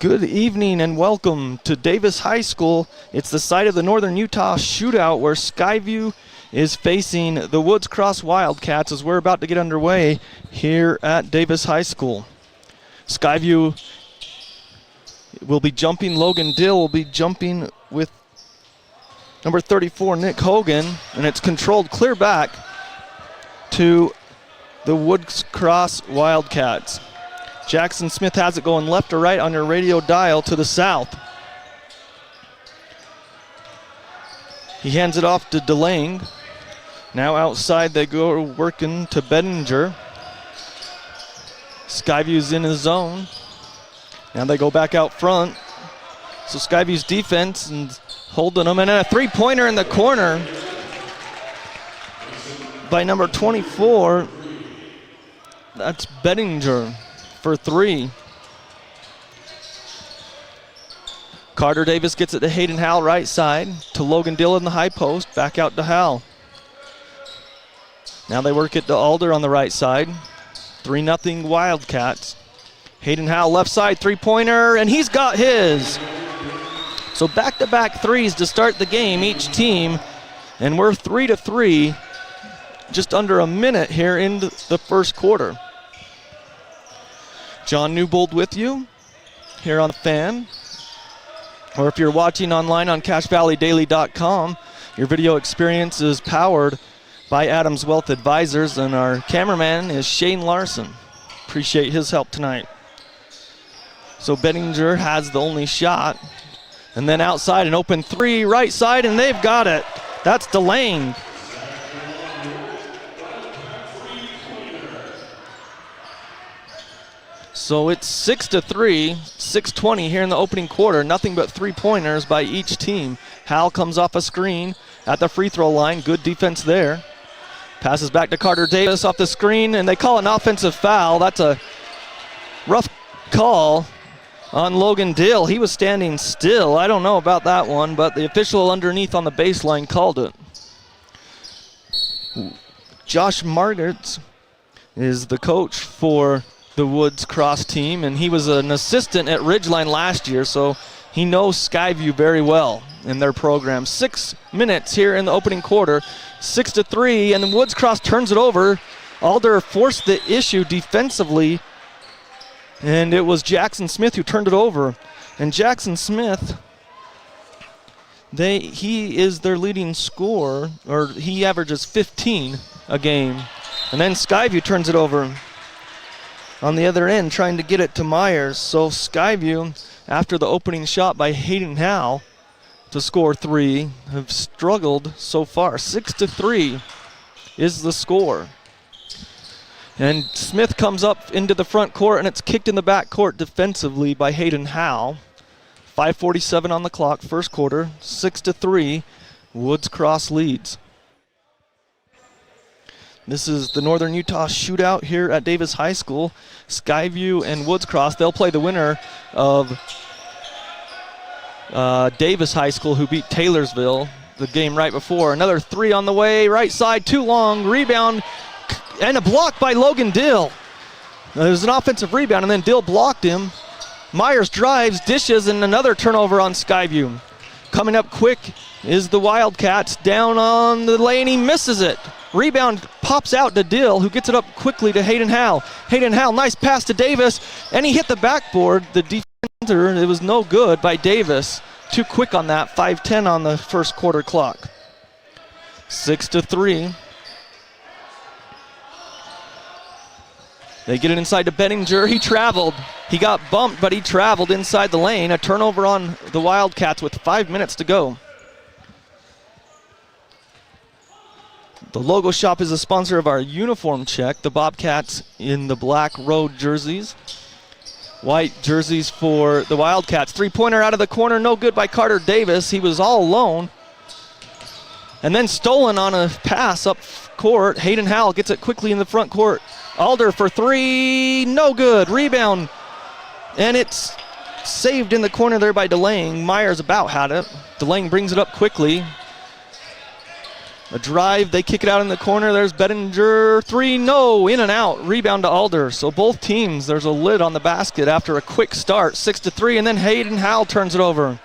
Good evening and welcome to Davis High School. It's the site of the Northern Utah Shootout where Skyview is facing the Woods Cross Wildcats as we're about to get underway here at Davis High School. Skyview will be jumping. Logan Dill will be jumping with number 34, Nick Hogan, and it's controlled clear back to the Woods Cross Wildcats. Jackson Smith has it going left or right on your radio dial to the south. He hands it off to DeLange. Now outside they go working to Bettinger. Skyview's in his zone. Now they go back out front. So Skyview's defense and holding them. And then a three-pointer in the corner by number 24. That's Bettinger for three. Carter Davis gets it to Hayden Howell right side, to Logan Dill in the high post, back out to Howell. Now they work it to Alder on the right side. 3-0 Wildcats. Hayden Howell left side, three-pointer, and he's got his. So back-to-back threes to start the game, each team, and we're 3-3, just under a minute here in the first quarter. John Newbold with you here on the Fan. Or if you're watching online on CacheValleyDaily.com, your video experience is powered by Adams Wealth Advisors, and our cameraman is Shane Larson. Appreciate his help tonight. So Bettinger has the only shot. And then outside an open three, right side, and they've got it. That's DeLange. So it's 6-3, 6:20 here in the opening quarter. Nothing but three-pointers by each team. Howell comes off a screen at the free throw line. Good defense there. Passes back to Carter Davis off the screen, and they call an offensive foul. That's a rough call on Logan Dill. He was standing still. I don't know about that one, but the official underneath on the baseline called it. Josh Margetts is the coach for the Woods Cross team, and he was an assistant at Ridgeline last year, so he knows Skyview very well in their program. 6 minutes here in the opening quarter, 6-3, and then Woods Cross turns it over. Alder forced the issue defensively, and it was Jackson Smith who turned it over. And Jackson Smith, he is their leading scorer, or he averages 15 a game. And then Skyview turns it over on the other end, trying to get it to Myers. So Skyview, after the opening shot by Hayden Howell to score three, have struggled so far. 6-3 is the score. And Smith comes up into the front court, and it's kicked in the back court defensively by Hayden Howell. 5:47 on the clock, first quarter, 6-3, Woods Cross leads. This is the Northern Utah Shootout here at Davis High School. Skyview and Woods Cross, they'll play the winner of Davis High School, who beat Taylorsville the game right before. Another three on the way, right side, too long, rebound, and a block by Logan Dill. There's an offensive rebound, and then Dill blocked him. Myers drives, dishes, and another turnover on Skyview. Coming up quick is the Wildcats down on the lane. He misses it. Rebound pops out to Dill, who gets it up quickly to Hayden Howell. Hayden Howell, nice pass to Davis, and he hit the backboard. The defender, it was no good by Davis. Too quick on that, 5:10 on the first quarter clock. 6-3. They get it inside to Bettinger. He traveled. He got bumped, but he traveled inside the lane. A turnover on the Wildcats with 5 minutes to go. The Logo Shop is a sponsor of our uniform check. The Bobcats in the black road jerseys. White jerseys for the Wildcats. Three-pointer out of the corner, no good by Carter Davis. He was all alone. And then stolen on a pass up court. Hayden Howell gets it quickly in the front court. Alder for three, no good. Rebound, and it's saved in the corner there by DeLange. Myers about had it. DeLange brings it up quickly. A drive, they kick it out in the corner. There's Bettinger, 3, no, in and out. Rebound to Alder. So both teams, there's a lid on the basket after a quick start, 6-3, and then Hayden Howell turns it over.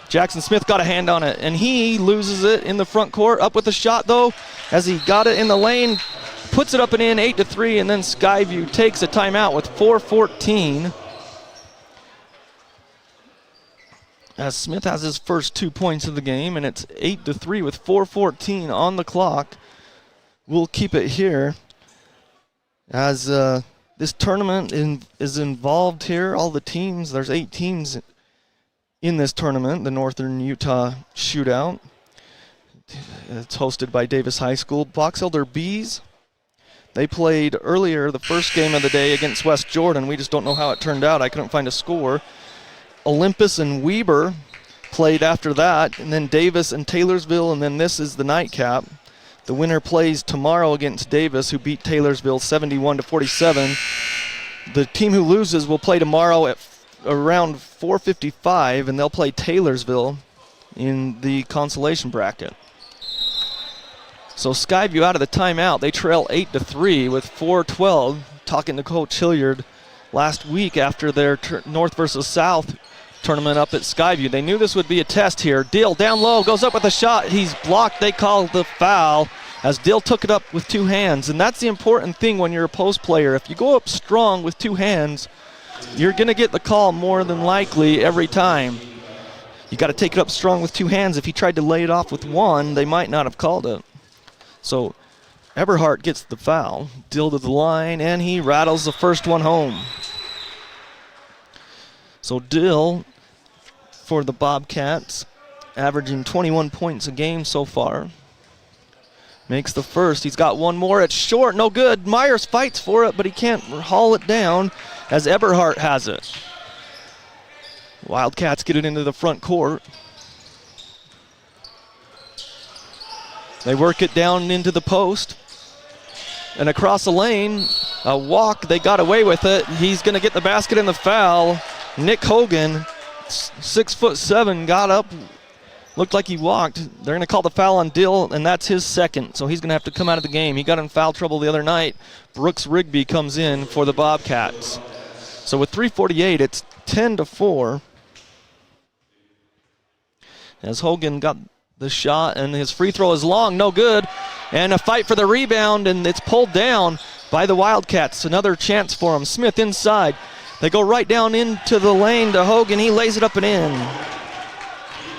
Jackson Smith got a hand on it, and he loses it in the front court. Up with the shot, though, as he got it in the lane, puts it up and in, 8-3, and then Skyview takes a timeout with 4:14. As Smith has his first 2 points of the game, and it's 8-3 with 4:14 on the clock. We'll keep it here as this tournament is involved here. All the teams, there's 8 teams in this tournament, the Northern Utah Shootout. It's hosted by Davis High School. Box Elder Bees, they played earlier the first game of the day against West Jordan. We just don't know how it turned out. I couldn't find a score. Olympus and Weber played after that, and then Davis and Taylorsville, and then this is the nightcap. The winner plays tomorrow against Davis, who beat Taylorsville 71-47. The team who loses will play tomorrow at around 4:55, and they'll play Taylorsville in the consolation bracket. So Skyview out of the timeout. They trail 8-3 with 4:12. Talking to Coach Hilliard last week after their North versus South tournament up at Skyview. They knew this would be a test here. Dill down low, goes up with a shot. He's blocked. They call the foul as Dill took it up with 2 hands. And that's the important thing when you're a post player. If you go up strong with 2 hands, you're going to get the call more than likely every time. You got to take it up strong with 2 hands. If he tried to lay it off with 1, they might not have called it. So Eberhardt gets the foul. Dill to the line, and he rattles the first one home. So Dill, for the Bobcats, averaging 21 points a game so far, makes the first. He's got one more. It's short, no good. Myers fights for it, but he can't haul it down as Eberhardt has it. Wildcats get it into the front court. They work it down into the post. And across the lane, a walk, they got away with it. He's going to get the basket and the foul. Nick Hogan, 6'7", got up, looked like he walked. They're going to call the foul on Dill, and that's his second, so he's going to have to come out of the game. He got in foul trouble the other night. Brooks Rigby comes in for the Bobcats. So with 3:48, it's 10-4. As Hogan got the shot, and his free throw is long, no good. And a fight for the rebound, and it's pulled down by the Wildcats. Another chance for him. Smith inside. They go right down into the lane to Hogan. He lays it up and in.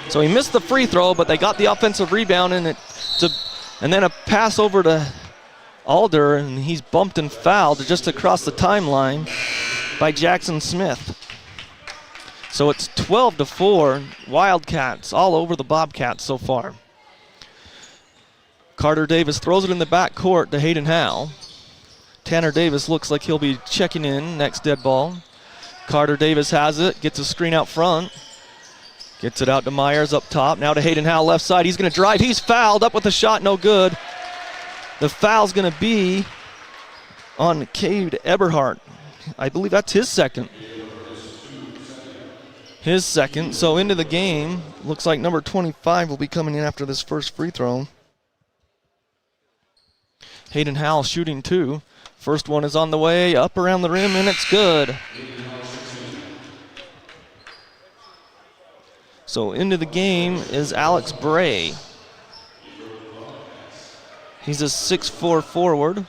So he missed the free throw, but they got the offensive rebound, and then a pass over to Alder, and he's bumped and fouled just across the timeline by Jackson Smith. So it's 12-4, Wildcats all over the Bobcats so far. Carter Davis throws it in the back court to Hayden Howell. Tanner Davis looks like he'll be checking in next dead ball. Carter Davis has it, gets a screen out front. Gets it out to Myers up top. Now to Hayden Howell left side. He's going to drive. He's fouled. Up with a shot. No good. The foul's going to be on Cade Eberhardt. I believe that's his second. His second. So into the game. Looks like number 25 will be coming in after this first free throw. Hayden Howell shooting 2. First one is on the way. Up around the rim, and it's good. So into the game is Alex Bray. He's a 6'4" forward.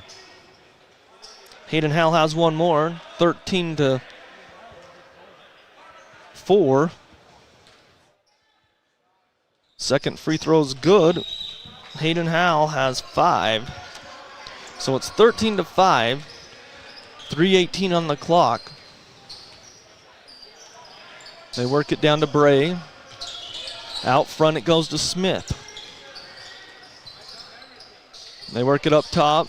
Hayden Howell has one more, 13-4. Second free throw's good. Hayden Howell has 5. So it's 13-5. 3:18 on the clock. They work it down to Bray. Out front it goes to Smith. They work it up top.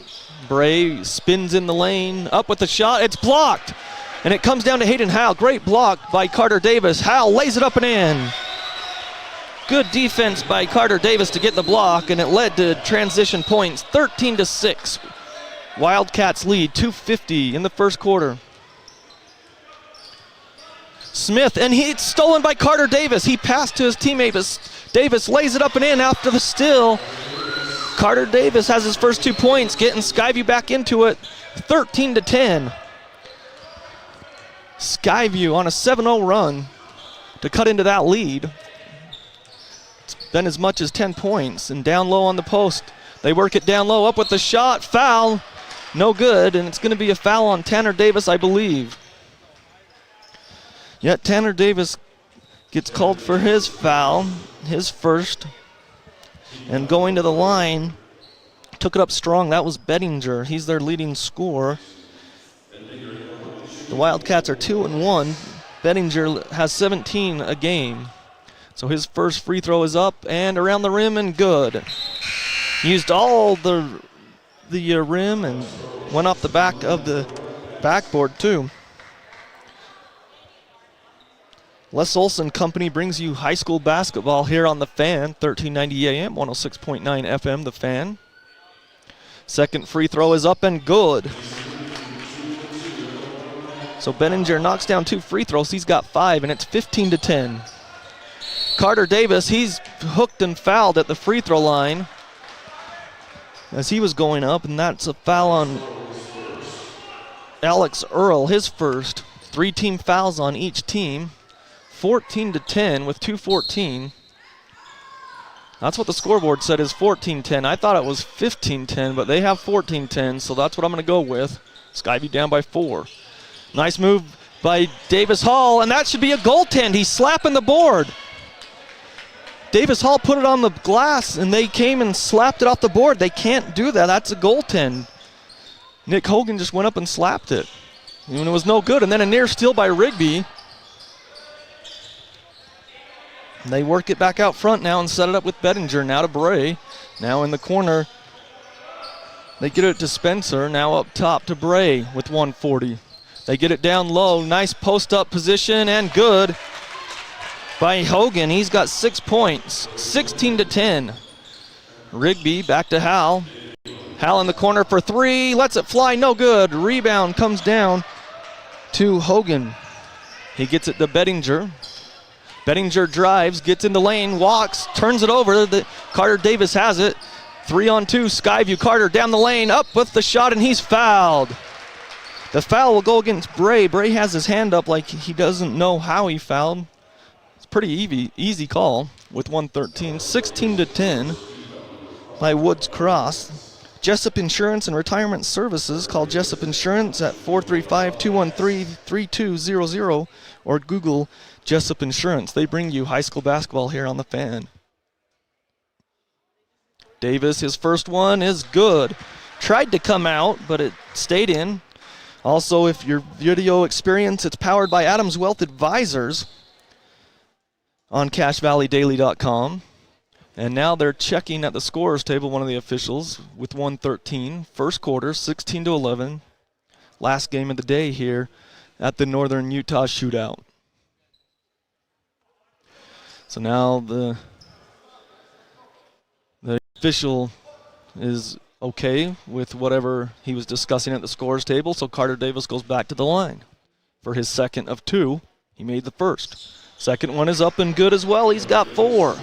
Bray spins in the lane. Up with the shot. It's blocked. And it comes down to Hayden Howell. Great block by Carter Davis. Howell lays it up and in. Good defense by Carter Davis to get the block, and it led to transition points. 13-6. Wildcats lead, 2:50 in the first quarter. Smith, and it's stolen by Carter Davis. He passed to his teammate, but Davis lays it up and in after the steal. Carter Davis has his first 2 points, getting Skyview back into it, 13-10. Skyview on a 7-0 run to cut into that lead. It's been as much as 10 points, and down low on the post. They work it down low, up with the shot, foul, no good, and it's going to be a foul on Tanner Davis, I believe. Yet Tanner Davis gets called for his foul, his first, and going to the line, took it up strong. That was Bettinger. He's their leading scorer. The Wildcats are 2-1. Bettinger has 17 a game. So his first free throw is up and around the rim and good. Used all the rim and went off the back of the backboard too. Les Olson Company brings you high school basketball here on The Fan, 1390 AM, 106.9 FM, The Fan. Second free throw is up and good. So Bettinger knocks down 2 free throws. He's got 5, and it's 15-10. Carter Davis, he's hooked and fouled at the free throw line as he was going up, and that's a foul on Alex Earl, his first. 3 team fouls on each team. 14-10 with 2:14. That's what the scoreboard said is 14-10. I thought it was 15-10, but they have 14-10, so that's what I'm going to go with. Skyview down by 4. Nice move by Davis Hall, and that should be a goaltend. He's slapping the board. Davis Hall put it on the glass, and they came and slapped it off the board. They can't do that. That's a goaltend. Nick Hogan just went up and slapped it. And it was no good. And then a near steal by Rigby. And they work it back out front now and set it up with Bettinger. Now to Bray. Now in the corner. They get it to Spencer. Now up top to Bray with 1:40. They get it down low. Nice post-up position and good by Hogan. He's got 6 points. 16-10. Rigby back to Hal. Hal in the corner for 3. Lets it fly. No good. Rebound comes down to Hogan. He gets it to Bettinger. Bettinger drives, gets in the lane, walks, turns it over. Carter Davis has it. 3-on-2. Skyview. Carter down the lane, up with the shot, and he's fouled. The foul will go against Bray. Bray has his hand up like he doesn't know how he fouled. It's a pretty easy call with 1:13. 16-10 by Woods Cross. Jessup Insurance and Retirement Services. Call Jessup Insurance at 435-213-3200 or Google Jessup Insurance. They bring you high school basketball here on The Fan. Davis, his first one is good. Tried to come out, but it stayed in. Also, if your video experience, it's powered by Adams Wealth Advisors on CashValleyDaily.com. And now they're checking at the scorers table, one of the officials, with 1:13. First quarter, 16-11. Last game of the day here at the Northern Utah Shootout. So now the official is okay with whatever he was discussing at the scorers table, so Carter Davis goes back to the line for his second of 2. He made the first. Second one is up and good as well. He's got 4.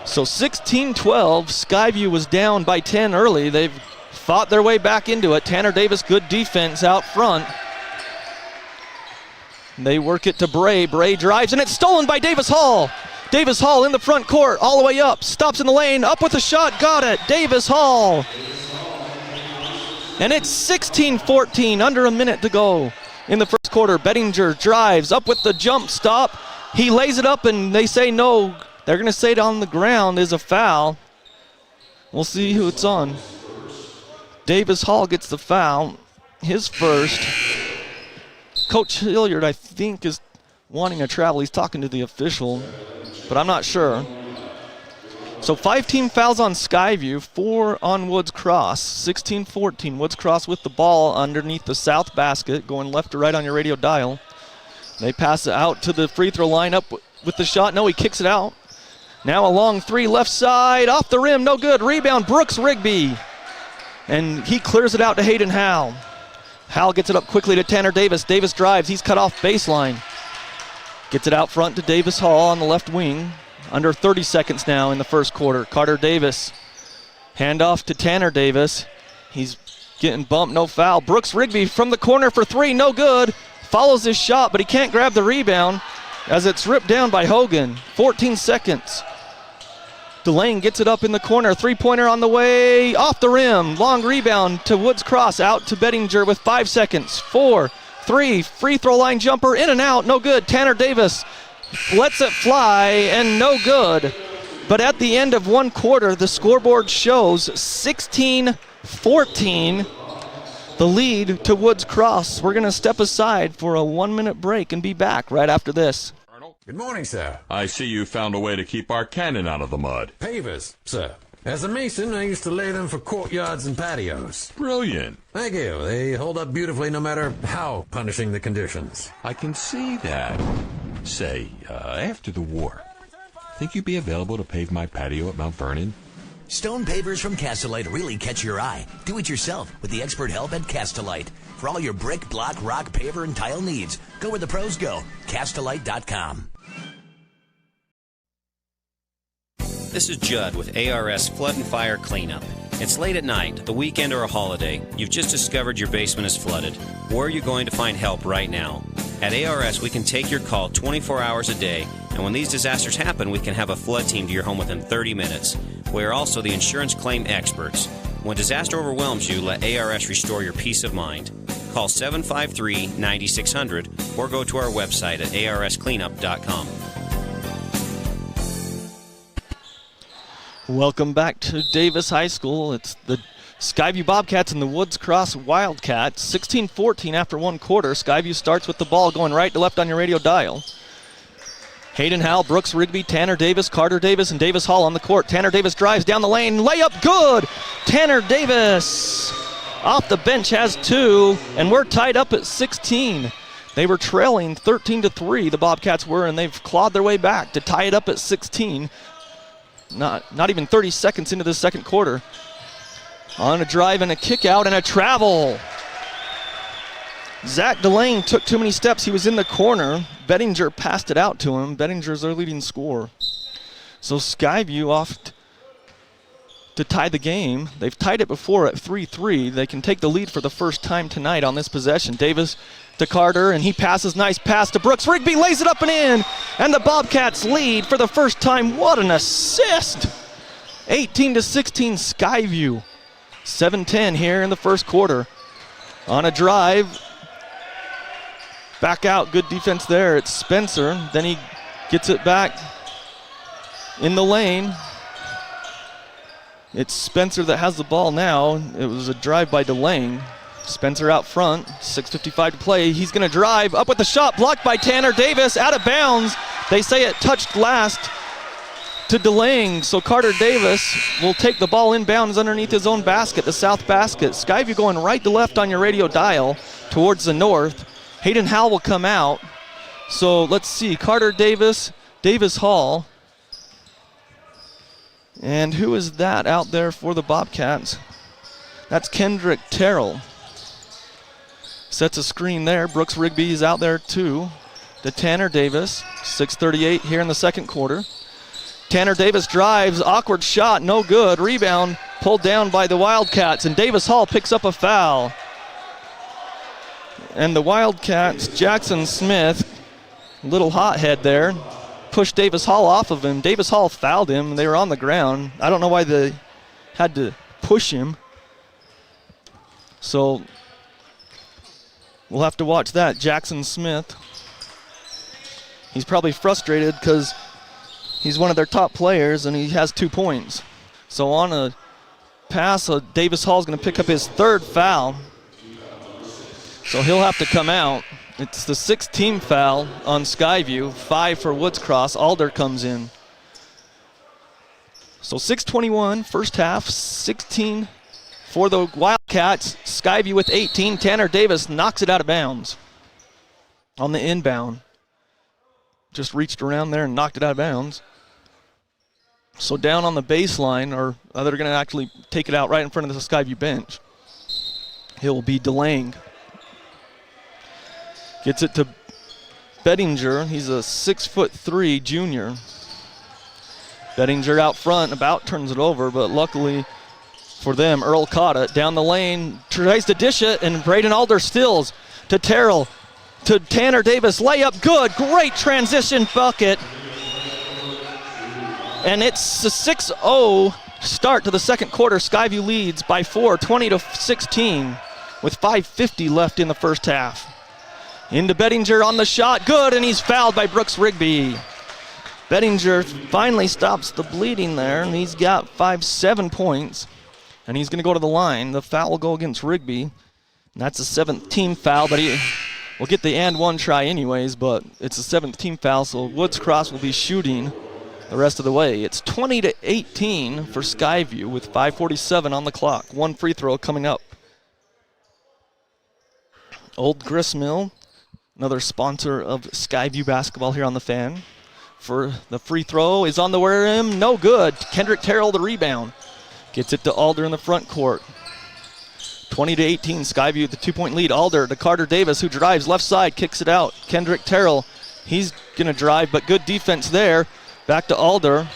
So 16-12. Skyview was down by 10 early. They've fought their way back into it. Tanner Davis, good defense out front. They work it to Bray. Bray drives, and it's stolen by Davis Hall. Davis Hall in the front court, all the way up. Stops in the lane, up with a shot, got it. Davis Hall. And it's 16-14, under a minute to go in the first quarter. Bettinger drives, up with the jump stop. He lays it up, and they say no. They're going to say it on the ground is a foul. We'll see who it's on. Davis Hall gets the foul, his first. Coach Hilliard, I think, is wanting a travel. He's talking to the official, but I'm not sure. So 5 team fouls on Skyview, 4 on Woods Cross. 16-14. Woods Cross with the ball underneath the south basket, going left to right on your radio dial. They pass it out to the free throw line, up with the shot. No, he kicks it out. Now a long 3 left side, off the rim, no good. Rebound, Brooks Rigby. And he clears it out to Hayden Howell. Howell gets it up quickly to Tanner Davis. Davis drives, he's cut off baseline. Gets it out front to Davis Hall on the left wing. Under 30 seconds now in the first quarter. Carter Davis Handoff to Tanner Davis. He's getting bumped, no foul. Brooks Rigby from the corner for three, no good. Follows his shot, but he can't grab the rebound as it's ripped down by Hogan. 14 seconds. Delane gets it up in the corner. Three-pointer on the way, off the rim. Long rebound to Woods Cross, out to Bettinger with 5 seconds. 4, 3, free throw line jumper, in and out, no good. Tanner Davis lets it fly, and no good. But at the end of one quarter, the scoreboard shows 16-14, the lead to Woods Cross. We're going to step aside for a 1-minute break and be back right after this. Good morning, sir. I see you found a way to keep our cannon out of the mud. Pavers, sir. As a mason, I used to lay them for courtyards and patios. Brilliant. Thank you. They hold up beautifully no matter how punishing the conditions. I can see that. Say, after the war, think you'd be available to pave my patio at Mount Vernon? Stone pavers from Castellite really catch your eye. Do it yourself with the expert help at Castellite. For all your brick, block, rock, paver, and tile needs, go where the pros go. Castellite.com. This is Judd with ARS Flood and Fire Cleanup. It's late at night, the weekend, or a holiday. You've just discovered your basement is flooded. Where are you going to find help right now? At ARS, we can take your call 24 hours a day, and when these disasters happen, we can have a flood team to your home within 30 minutes. We are also the insurance claim experts. When disaster overwhelms you, let ARS restore your peace of mind. Call 753-9600 or go to our website at arscleanup.com. Welcome back to Davis High School. It's the Skyview Bobcats and the Woods Cross Wildcats. 16-14 after one quarter. Skyview starts with the ball going right to left on your radio dial. Hayden Howell, Brooks Rigby, Tanner Davis, Carter Davis, and Davis Hall on the court. Tanner Davis drives down the lane. Layup good! Tanner Davis off the bench has 2, and we're tied up at 16. They were trailing 13-3, the Bobcats were, and they've clawed their way back to tie it up at 16. Not even 30 seconds into the second quarter. On a drive and a kick out and a travel. Zach Delane took too many steps. He was in the corner. Bettinger passed it out to him. Bettinger's their leading scorer. So Skyview off to tie the game. They've tied it before at 3-3. They can take the lead for the first time tonight on this possession. Davis to Carter, and he passes. Nice pass to Brooks. Rigby lays it up and in, and the Bobcats lead for the first time. What an assist! 18-16 Skyview. 7-10 here in the first quarter. On a drive, back out, good defense there. It's Spencer. Then he gets it back in the lane. It's Spencer that has the ball now. It was a drive by Delane. Spencer out front, 6:55 to play. He's going to drive up with the shot, blocked by Tanner Davis, out of bounds. They say it touched last to Delane, so Carter Davis will take the ball inbounds underneath his own basket, the south basket. Skyview going right to left on your radio dial towards the north. Hayden Howell will come out. So let's see, Carter Davis, Davis Hall. And who is that out there for the Bobcats? That's Kendrick Terrell. Sets a screen there. Brooks Rigby is out there too. To Tanner Davis. 6:38 here in the second quarter. Tanner Davis drives. Awkward shot. No good. Rebound pulled down by the Wildcats. And Davis Hall picks up a foul. And the Wildcats, Jackson Smith, little hothead there, pushed Davis Hall off of him. Davis Hall fouled him. They were on the ground. I don't know why they had to push him. So we'll have to watch that. Jackson Smith. He's probably frustrated because he's one of their top players and he has 2 points. So on a pass, Davis Hall is going to pick up his 3rd foul. So he'll have to come out. It's the 6th team foul on Skyview, 5 for Woods Cross. Alder comes in. So 6:21, first half, 16 for the Wildcats. Skyview with 18. Tanner Davis knocks it out of bounds on the inbound. Just reached around there and knocked it out of bounds. So down on the baseline, or they're going to actually take it out right in front of the Skyview bench. He'll be Delang. Gets it to Bettinger. He's a 6'3" junior. Bettinger out front, about turns it over, but luckily for them. Earl caught it down the lane, tries to dish it, and Braden Alder steals to Terrell, to Tanner Davis. Layup good, great transition bucket. And it's a 6-0 start to the second quarter. Skyview leads by 4, 20-16, with 5:50 left in the first half. Into Bettinger on the shot, good, and he's fouled by Brooks Rigby. Bettinger finally stops the bleeding there, and he's got 7 points, and he's going to go to the line. The foul will go against Rigby, and that's a 7th team foul, but he will get the and one try anyways, but it's a 7th team foul, so Woods Cross will be shooting the rest of the way. It's 20-18 for Skyview with 5:47 on the clock. One free throw coming up. Old Gristmill, another sponsor of Skyview basketball here on the Fan. For the free throw is on the rim, no good. Kendrick Terrell the rebound. Gets it to Alder in the front court. 20-18, Skyview the 2-point lead. Alder to Carter Davis, who drives left side, kicks it out. Kendrick Terrell, he's gonna drive, but good defense there. Back to Alder.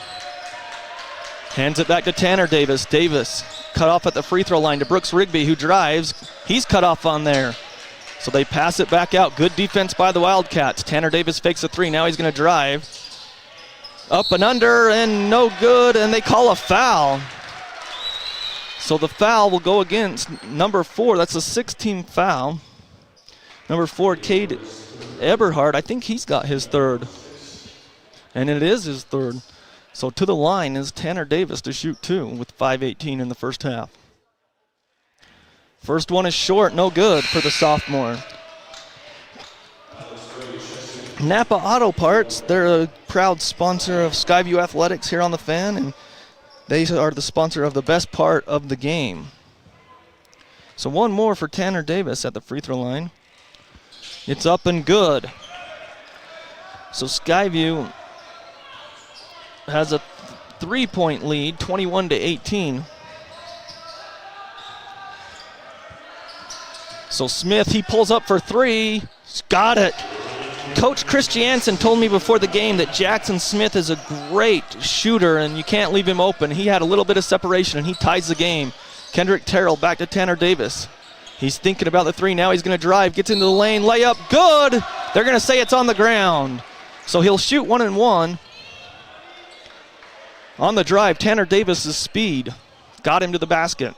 Hands it back to Tanner Davis. Davis cut off at the free throw line to Brooks Rigby, who drives. He's cut off on there. So they pass it back out. Good defense by the Wildcats. Tanner Davis fakes a three. Now he's going to drive. Up and under, and no good, and they call a foul. So the foul will go against number 4. That's a 6-team foul. Number 4, Cade Eberhard. I think he's got his 3rd. And it is his 3rd. So to the line is Tanner Davis to shoot 2 with 5:18 in the first half. First one is short, no good for the sophomore. Napa Auto Parts, they're a proud sponsor of Skyview Athletics here on the Fan, and they are the sponsor of the best part of the game. So one more for Tanner Davis at the free throw line. It's up and good. So Skyview has a 3-point lead, 21-18. So Smith, he pulls up for 3. Got it. Coach Chris Jansen told me before the game that Jackson Smith is a great shooter and you can't leave him open. He had a little bit of separation and he ties the game. Kendrick Terrell back to Tanner Davis. He's thinking about the 3. Now he's going to drive, gets into the lane, layup, good. They're going to say it's on the ground. So he'll shoot 1 and 1. On the drive, Tanner Davis's speed got him to the basket.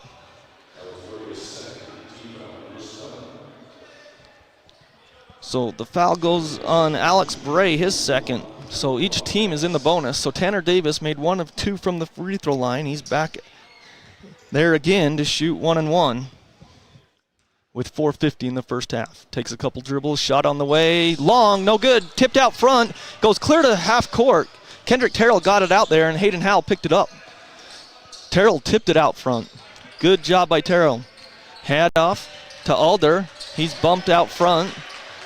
So the foul goes on Alex Bray, his 2nd. So each team is in the bonus. So Tanner Davis made 1 of 2 from the free throw line. He's back there again to shoot 1 and 1 with 4:50 in the first half. Takes a couple dribbles, shot on the way, long, no good, tipped out front, goes clear to half court. Kendrick Terrell got it out there and Hayden Howell picked it up. Terrell tipped it out front. Good job by Terrell. Hand off to Alder. He's bumped out front.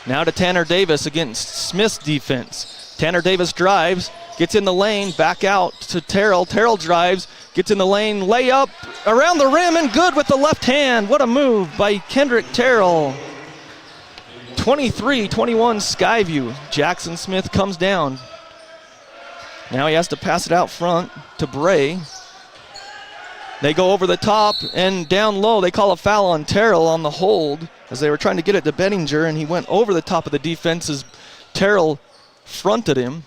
Now to Tanner Davis against Smith's defense. Tanner Davis drives, gets in the lane, back out to Terrell. Terrell drives, gets in the lane, layup around the rim and good with the left hand. What a move by Kendrick Terrell. 23-21 Skyview. Jackson Smith comes down. Now he has to pass it out front to Bray. They go over the top and down low. They call a foul on Terrell on the hold as they were trying to get it to Bettinger, and he went over the top of the defense as Terrell fronted him.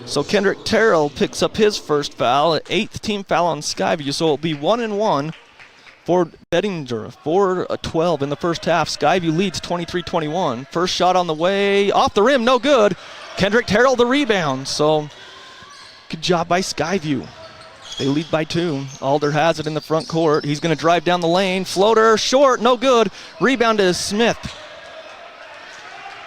So Kendrick Terrell picks up his first foul, 8th team foul on Skyview, so it'll be 1 and 1 for Bettinger. 4-12 in the first half. Skyview leads 23-21. First shot on the way, off the rim, no good. Kendrick Terrell the rebound, so good job by Skyview. They lead by 2. Alder has it in the front court. He's going to drive down the lane. Floater, short, no good. Rebound to Smith.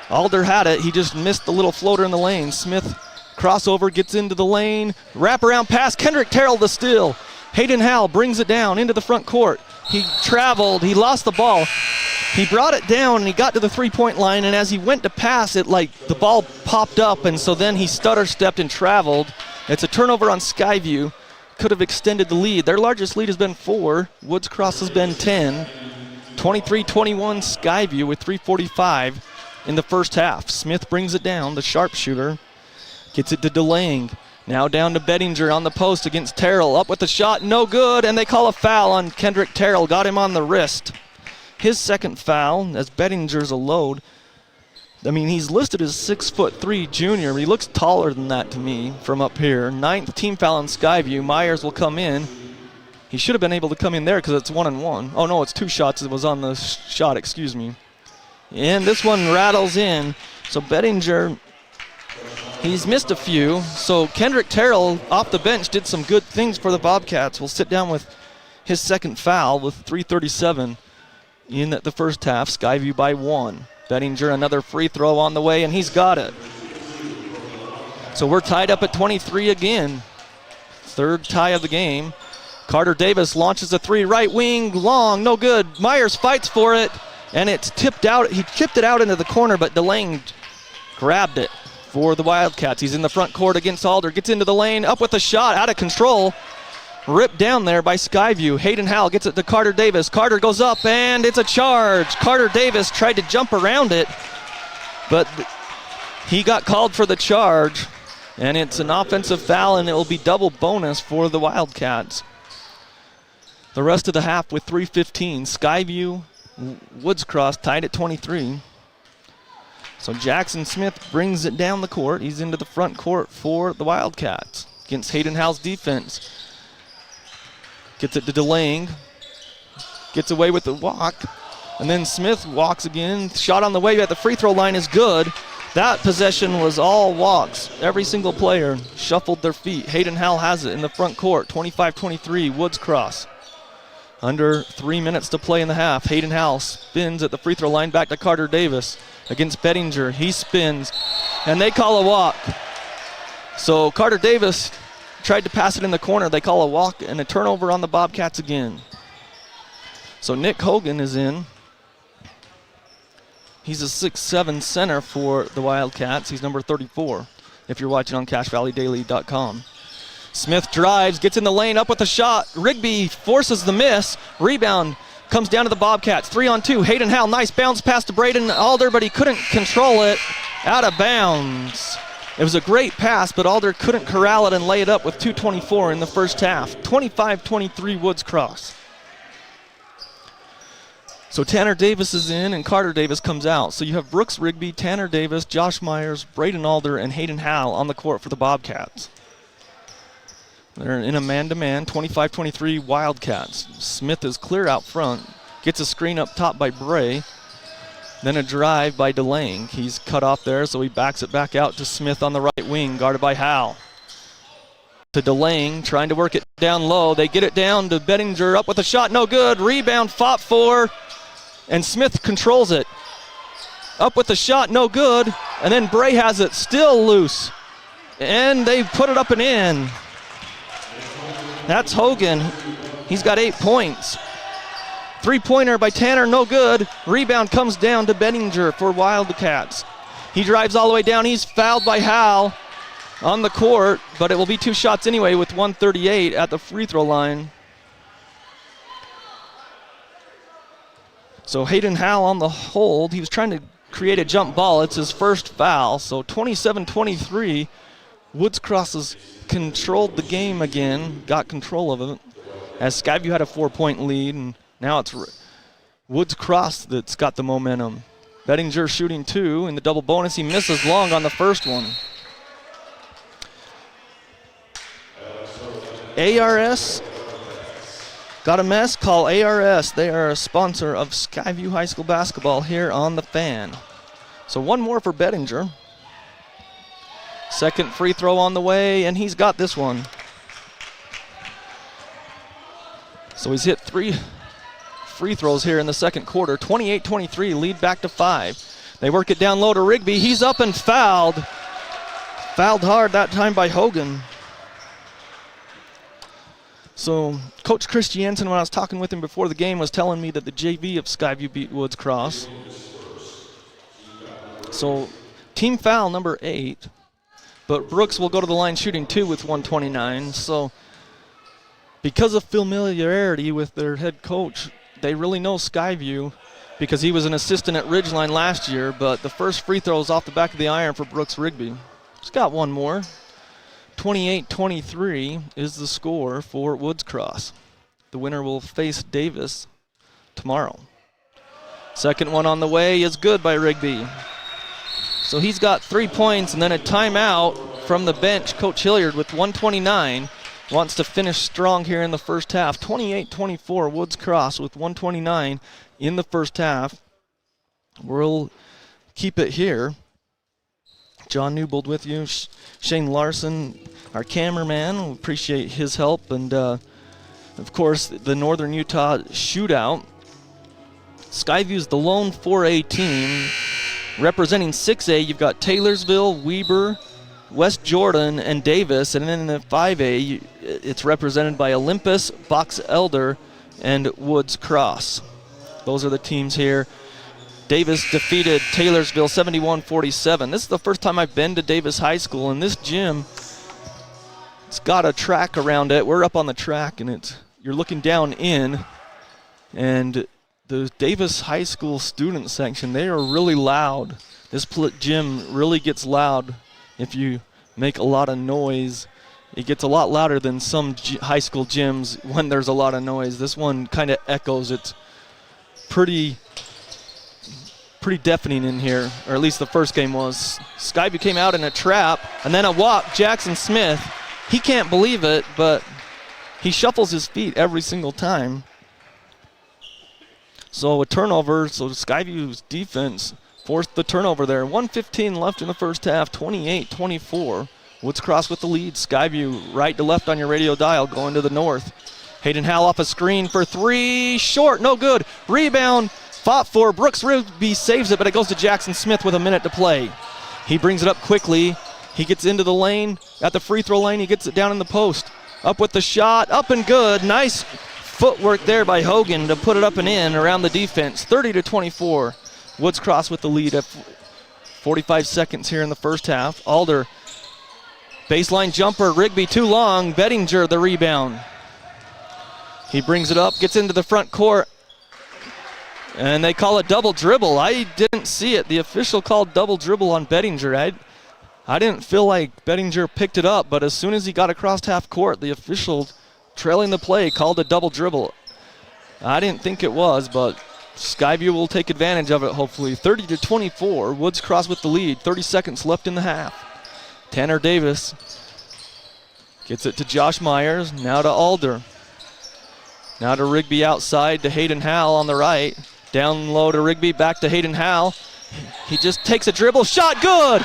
Alder had it. He just missed the little floater in the lane. Smith crossover, gets into the lane. Wraparound pass. Kendrick Terrell the steal. Hayden Howell brings it down into the front court. He traveled. He lost the ball. He brought it down and he got to the 3-point line, and as he went to pass it, like the ball popped up, and so then he stutter-stepped and traveled. It's a turnover on Skyview. Could have extended the lead. Their largest lead has been 4. Woods Cross has been 10. 23-21 Skyview with 3:45 in the first half. Smith brings it down, the sharpshooter. Gets it to DeLange. Now down to Bettinger on the post against Terrell. Up with the shot, no good, and they call a foul on Kendrick Terrell. Got him on the wrist. His second foul, as Bettinger's a load. I mean, he's listed as 6'3" junior, but he looks taller than that to me from up here. 9th team foul on Skyview. Myers will come in. He should have been able to come in there because it's 1-1. Oh no, it's 2 shots. It was on the shot, excuse me. And this one rattles in. So Bettinger, he's missed a few. So Kendrick Terrell off the bench did some good things for the Bobcats. Will sit down with his second foul with 3:37 in the first half. Skyview by 1. Bettinger another free throw on the way, and he's got it. So we're tied up at 23 again. Third tie of the game. Carter Davis launches a 3, right wing, long, no good. Myers fights for it, and it's tipped out. He tipped it out into the corner, but DeLange grabbed it for the Wildcats. He's in the front court against Alder, gets into the lane, up with a shot, out of control. Ripped down there by Skyview. Hayden Howell gets it to Carter Davis. Carter goes up, and it's a charge. Carter Davis tried to jump around it, but he got called for the charge, and it's an offensive foul, and it will be double bonus for the Wildcats. The rest of the half with 3:15. Skyview, Woods Cross tied at 23. So Jackson Smith brings it down the court. He's into the front court for the Wildcats against Hayden Howell's defense. Gets it to DeLange. Gets away with the walk. And then Smith walks again. Shot on the way at the free throw line is good. That possession was all walks. Every single player shuffled their feet. Hayden Howell has it in the front court. 25-23, Woods Cross. Under 3 minutes to play in the half. Hayden Howell spins at the free throw line back to Carter Davis against Bettinger. He spins, and they call a walk. So Carter Davis tried to pass it in the corner. They call a walk and a turnover on the Bobcats again. So Nick Hogan is in. He's a 6'7" center for the Wildcats. He's number 34 if you're watching on CashValleyDaily.com. Smith drives, gets in the lane, up with a shot. Rigby forces the miss. Rebound comes down to the Bobcats. 3-on-2. Hayden Howell, nice bounce pass to Braden Alder, but he couldn't control it. Out of bounds. It was a great pass, but Alder couldn't corral it and lay it up with 2:24 in the first half. 25-23 Woods Cross. So Tanner Davis is in and Carter Davis comes out. So you have Brooks Rigby, Tanner Davis, Josh Myers, Braden Alder, and Hayden Howell on the court for the Bobcats. They're in a man-to-man, 25-23 Wildcats. Smith is clear out front, gets a screen up top by Bray. Then a drive by DeLange. He's cut off there, so he backs it back out to Smith on the right wing, guarded by Howell. To DeLange, trying to work it down low. They get it down to Bettinger, up with a shot, no good. Rebound fought for, and Smith controls it. Up with the shot, no good. And then Bray has it, still loose. And they put it up and in. That's Hogan. He's got 8 points. Three-pointer by Tanner, no good. Rebound comes down to Bettinger for Wildcats. He drives all the way down. He's fouled by Howell on the court, but it will be 2 shots anyway with 1:38 at the free throw line. So Hayden Howell on the hold. He was trying to create a jump ball. It's his first foul. So 27-23. Woods Cross has controlled the game again, got control of it, as Skyview had a 4-point lead, and now it's Woods Cross that's got the momentum. Bettinger shooting 2 in the double bonus. He misses long on the first one. ARS got a mess? Call ARS. They are a sponsor of Skyview High School basketball here on The Fan. So one more for Bettinger. Second free throw on the way, and he's got this one. So he's hit 3 free throws here in the second quarter. 28-23, lead back to 5. They work it down low to Rigby. He's up and fouled. Fouled hard that time by Hogan. So Coach Chris Jansen, when I was talking with him before the game, was telling me that the JV of Skyview beat Woods Cross. So team foul number 8. But Brooks will go to the line shooting 2 with 1:29. So because of familiarity with their head coach, they really know Skyview because he was an assistant at Ridgeline last year. But the first free throw is off the back of the iron for Brooks Rigby. He's got one more. 28-23 is the score for Woods Cross. The winner will face Davis tomorrow. Second one on the way is good by Rigby. So he's got 3 points and then a timeout from the bench. Coach Hilliard with 1:29 wants to finish strong here in the first half. 28-24 Woods Cross with 1:29 in the first half. We'll keep it here. John Newbold with you. Shane Larson, our cameraman. We appreciate his help. And, of course, the Northern Utah shootout. Skyview's the lone 4A team. Representing 6A, you've got Taylorsville, Weber, West Jordan, and Davis. And then in the 5A, it's represented by Olympus, Box Elder, and Woods Cross. Those are the teams here. Davis defeated Taylorsville 71-47. This is the first time I've been to Davis High School, and this gym, it's got a track around it. We're up on the track, and you're looking down in, and the Davis High School student section, they are really loud. This gym really gets loud if you make a lot of noise. It gets a lot louder than some high school gyms when there's a lot of noise. This one kind of echoes. It's pretty deafening in here, or at least the first game was. Skyview came out in a trap, and then a walk. Jackson Smith, he can't believe it, but he shuffles his feet every single time. So a turnover, so Skyview's defense forced the turnover there. 1:15 left in the first half, 28-24. Woods Cross with the lead. Skyview right to left on your radio dial, going to the north. Hayden Howell off a screen for three, short, no good. Rebound, fought for. Brooks Rigby saves it, but it goes to Jackson Smith with a minute to play. He brings it up quickly. He gets into the lane, at the free throw lane. He gets it down in the post. Up with the shot, up and good. Nice footwork there by Hogan to put it up and in around the defense. 30-24. Woods Cross with the lead at 45 seconds here in the first half. Alder, baseline jumper, Rigby too long. Bettinger the rebound. He brings it up, gets into the front court, and they call it double dribble. I didn't see it. The official called double dribble on Bettinger. I didn't feel like Bettinger picked it up, but as soon as he got across half court, the official trailing the play called a double dribble. I didn't think it was, but Skyview will take advantage of it, hopefully. 30-24, Woods Cross with the lead. 30 seconds left in the half. Tanner Davis gets it to Josh Myers, now to Alder. Now to Rigby outside to Hayden Howell on the right. Down low to Rigby, back to Hayden Howell. He just takes a dribble, shot good!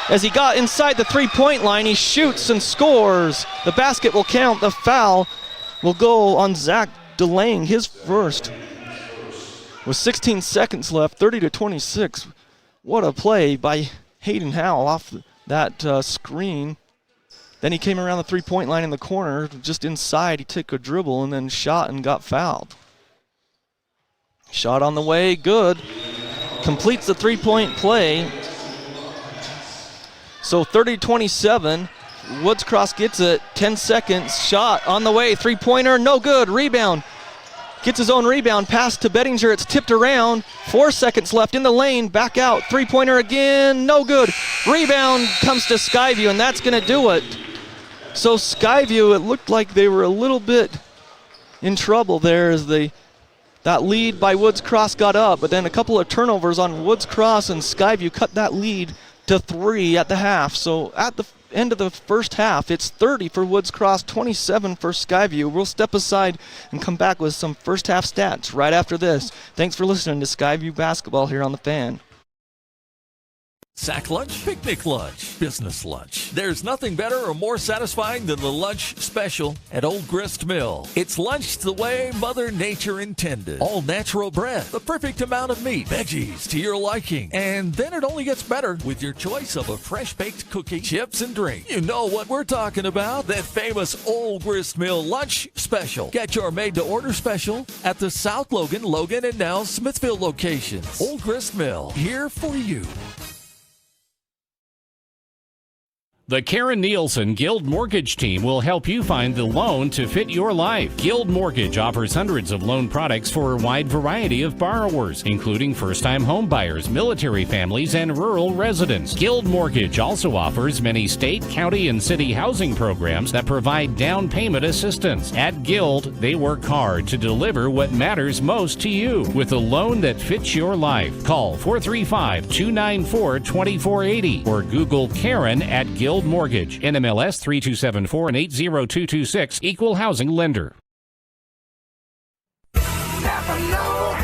As he got inside the three-point line, he shoots and scores. The basket will count. The foul will go on Zach Delange, his first. With 16 seconds left, 30-26. What a play by Hayden Howell off that screen. Then he came around the three-point line in the corner, just inside. He took a dribble and then shot and got fouled. Shot on the way, good. Completes the three-point play. So 30-27, Woods Cross gets it, 10 seconds, shot on the way, three-pointer, no good, rebound. Gets his own rebound, pass to Bettinger, it's tipped around, 4 seconds left in the lane, back out, three-pointer again, no good. Rebound comes to Skyview, and that's gonna do it. So Skyview, it looked like they were a little bit in trouble there as that lead by Woods Cross got up, but then a couple of turnovers on Woods Cross, and Skyview cut that lead to 3 at the half. So at the end of the first half, it's 30 for Woods Cross, 27 for Skyview. We'll step aside and come back with some first half stats right after this. Thanks for listening to Skyview Basketball here on The Fan. Sack lunch, picnic lunch, business lunch. There's nothing better or more satisfying than the lunch special at Old Grist Mill. It's lunch the way Mother Nature intended. All natural bread, the perfect amount of meat, veggies to your liking. And then it only gets better with your choice of a fresh baked cookie, chips, and drink. You know what we're talking about, that famous Old Grist Mill lunch special. Get your made-to-order special at the South Logan, and now Smithville locations. Old Grist Mill, here for you. The Karen Nielsen Guild Mortgage Team will help you find the loan to fit your life. Guild Mortgage offers hundreds of loan products for a wide variety of borrowers, including first-time home buyers, military families, and rural residents. Guild Mortgage also offers many state, county, and city housing programs that provide down payment assistance. At Guild, they work hard to deliver what matters most to you with a loan that fits your life. Call 435-294-2480 or Google Karen at Guild Mortgage, NMLS 3274 and 80226, Equal Housing Lender.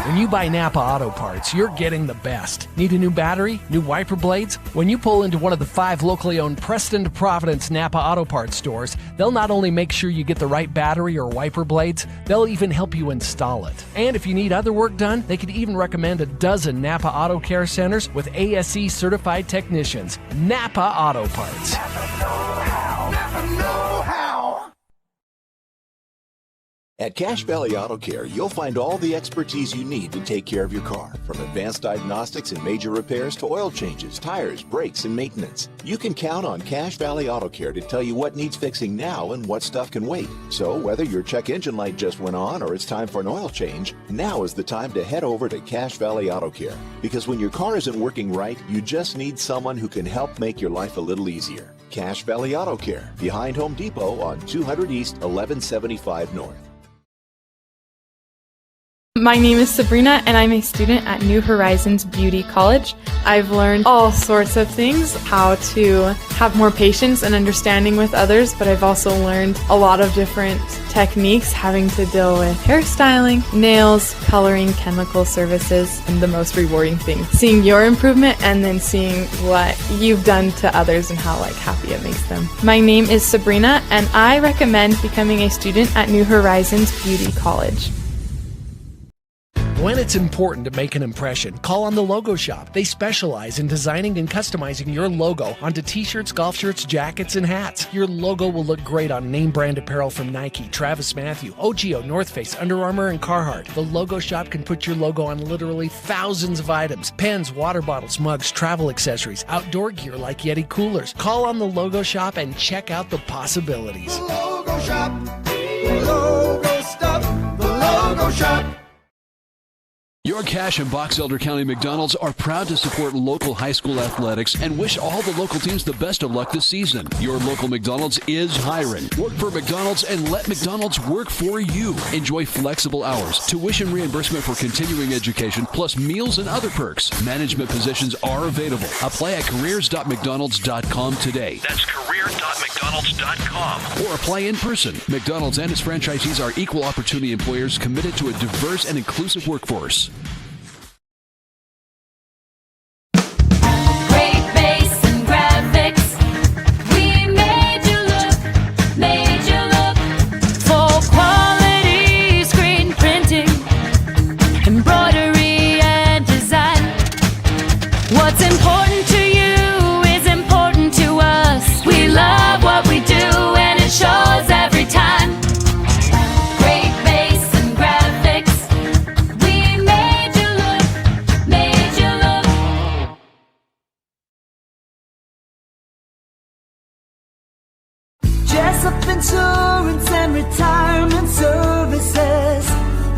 When you buy Napa Auto Parts, you're getting the best. Need a new battery? New wiper blades? When you pull into one of the 5 locally owned Preston to Providence Napa Auto Parts stores, they'll not only make sure you get the right battery or wiper blades, they'll even help you install it. And if you need other work done, they could even recommend a dozen Napa Auto Care Centers with ASE certified technicians. Napa Auto Parts. Napa know-how. Napa know-how. At Cache Valley Auto Care, you'll find all the expertise you need to take care of your car, from advanced diagnostics and major repairs to oil changes, tires, brakes, and maintenance. You can count on Cache Valley Auto Care to tell you what needs fixing now and what stuff can wait. So whether your check engine light just went on or it's time for an oil change, now is the time to head over to Cache Valley Auto Care. Because when your car isn't working right, you just need someone who can help make your life a little easier. Cache Valley Auto Care, behind Home Depot on 200 East, 1175 North. My name is Sabrina, and I'm a student at New Horizons Beauty College. I've learned all sorts of things, how to have more patience and understanding with others, but I've also learned a lot of different techniques having to deal with hairstyling, nails, coloring, chemical services, and the most rewarding thing, seeing your improvement and then seeing what you've done to others and how happy it makes them. My name is Sabrina, and I recommend becoming a student at New Horizons Beauty College. When it's important to make an impression, call on the Logo Shop. They specialize in designing and customizing your logo onto t-shirts, golf shirts, jackets, and hats. Your logo will look great on name brand apparel from Nike, Travis Mathew, OGIO, North Face, Under Armour, and Carhartt. The Logo Shop can put your logo on literally thousands of items: pens, water bottles, mugs, travel accessories, outdoor gear like Yeti coolers. Call on the Logo Shop and check out the possibilities. The Logo Shop, the logo stuff, the Logo Shop. Your Cache and Box Elder County McDonald's are proud to support local high school athletics and wish all the local teams the best of luck this season. Your local McDonald's is hiring. Work for McDonald's and let McDonald's work for you. Enjoy flexible hours, tuition reimbursement for continuing education, plus meals and other perks. Management positions are available. Apply at careers.mcdonalds.com today. That's careers.mcdonalds.com. Or apply in person. McDonald's and its franchisees are equal opportunity employers committed to a diverse and inclusive workforce. What's important to you is important to us. We love what we do and it shows every time. Great base and graphics. We made you look, made you look. Jessup Insurance and Retirement Services.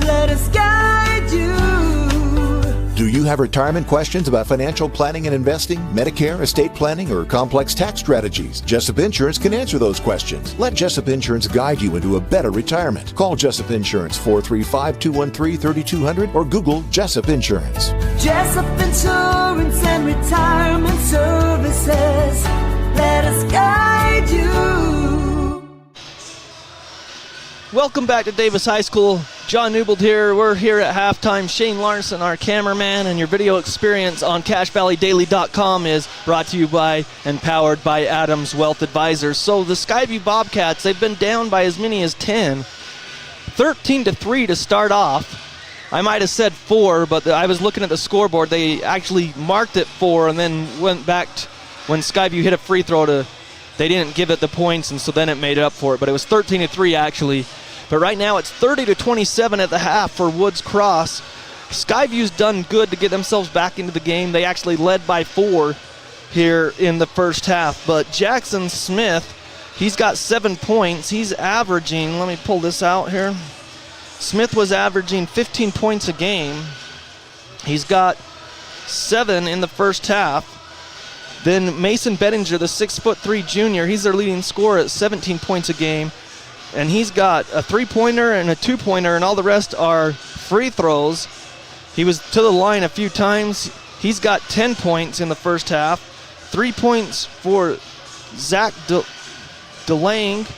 Let us guide you. Do you have retirement questions about financial planning and investing, Medicare, estate planning, or complex tax strategies? Jessup Insurance can answer those questions. Let Jessup Insurance guide you into a better retirement. Call Jessup Insurance 435-213-3200 or Google Jessup Insurance. Jessup Insurance and Retirement Services. Let us guide you. Welcome back to Davis High School. John Newbold here. We're here at halftime. Shane Larson, our cameraman, and your video experience on CacheValleyDaily.com is brought to you by and powered by Adams Wealth Advisors. So the Skyview Bobcats, they've been down by as many as 10. 13-3 to start off. I might have said 4, but I was looking at the scoreboard. They actually marked it 4 and then went back when Skyview hit a free throw they didn't give it the points, and so then it made up for it. But it was 13-3 actually. But right now it's 30-27 at the half for Woods Cross. Skyview's done good to get themselves back into the game. They actually led by 4 here in the first half. But Jackson Smith, he's got 7 points. He's averaging, let me pull this out here. Smith was averaging 15 points a game. He's got 7 in the first half. Then Mason Bettinger, the 6'3" junior, he's their leading scorer at 17 points a game. And he's got a 3-pointer and a 2-pointer, and all the rest are free throws. He was to the line a few times. He's got 10 points in the first half. 3 points for Zach DeLange.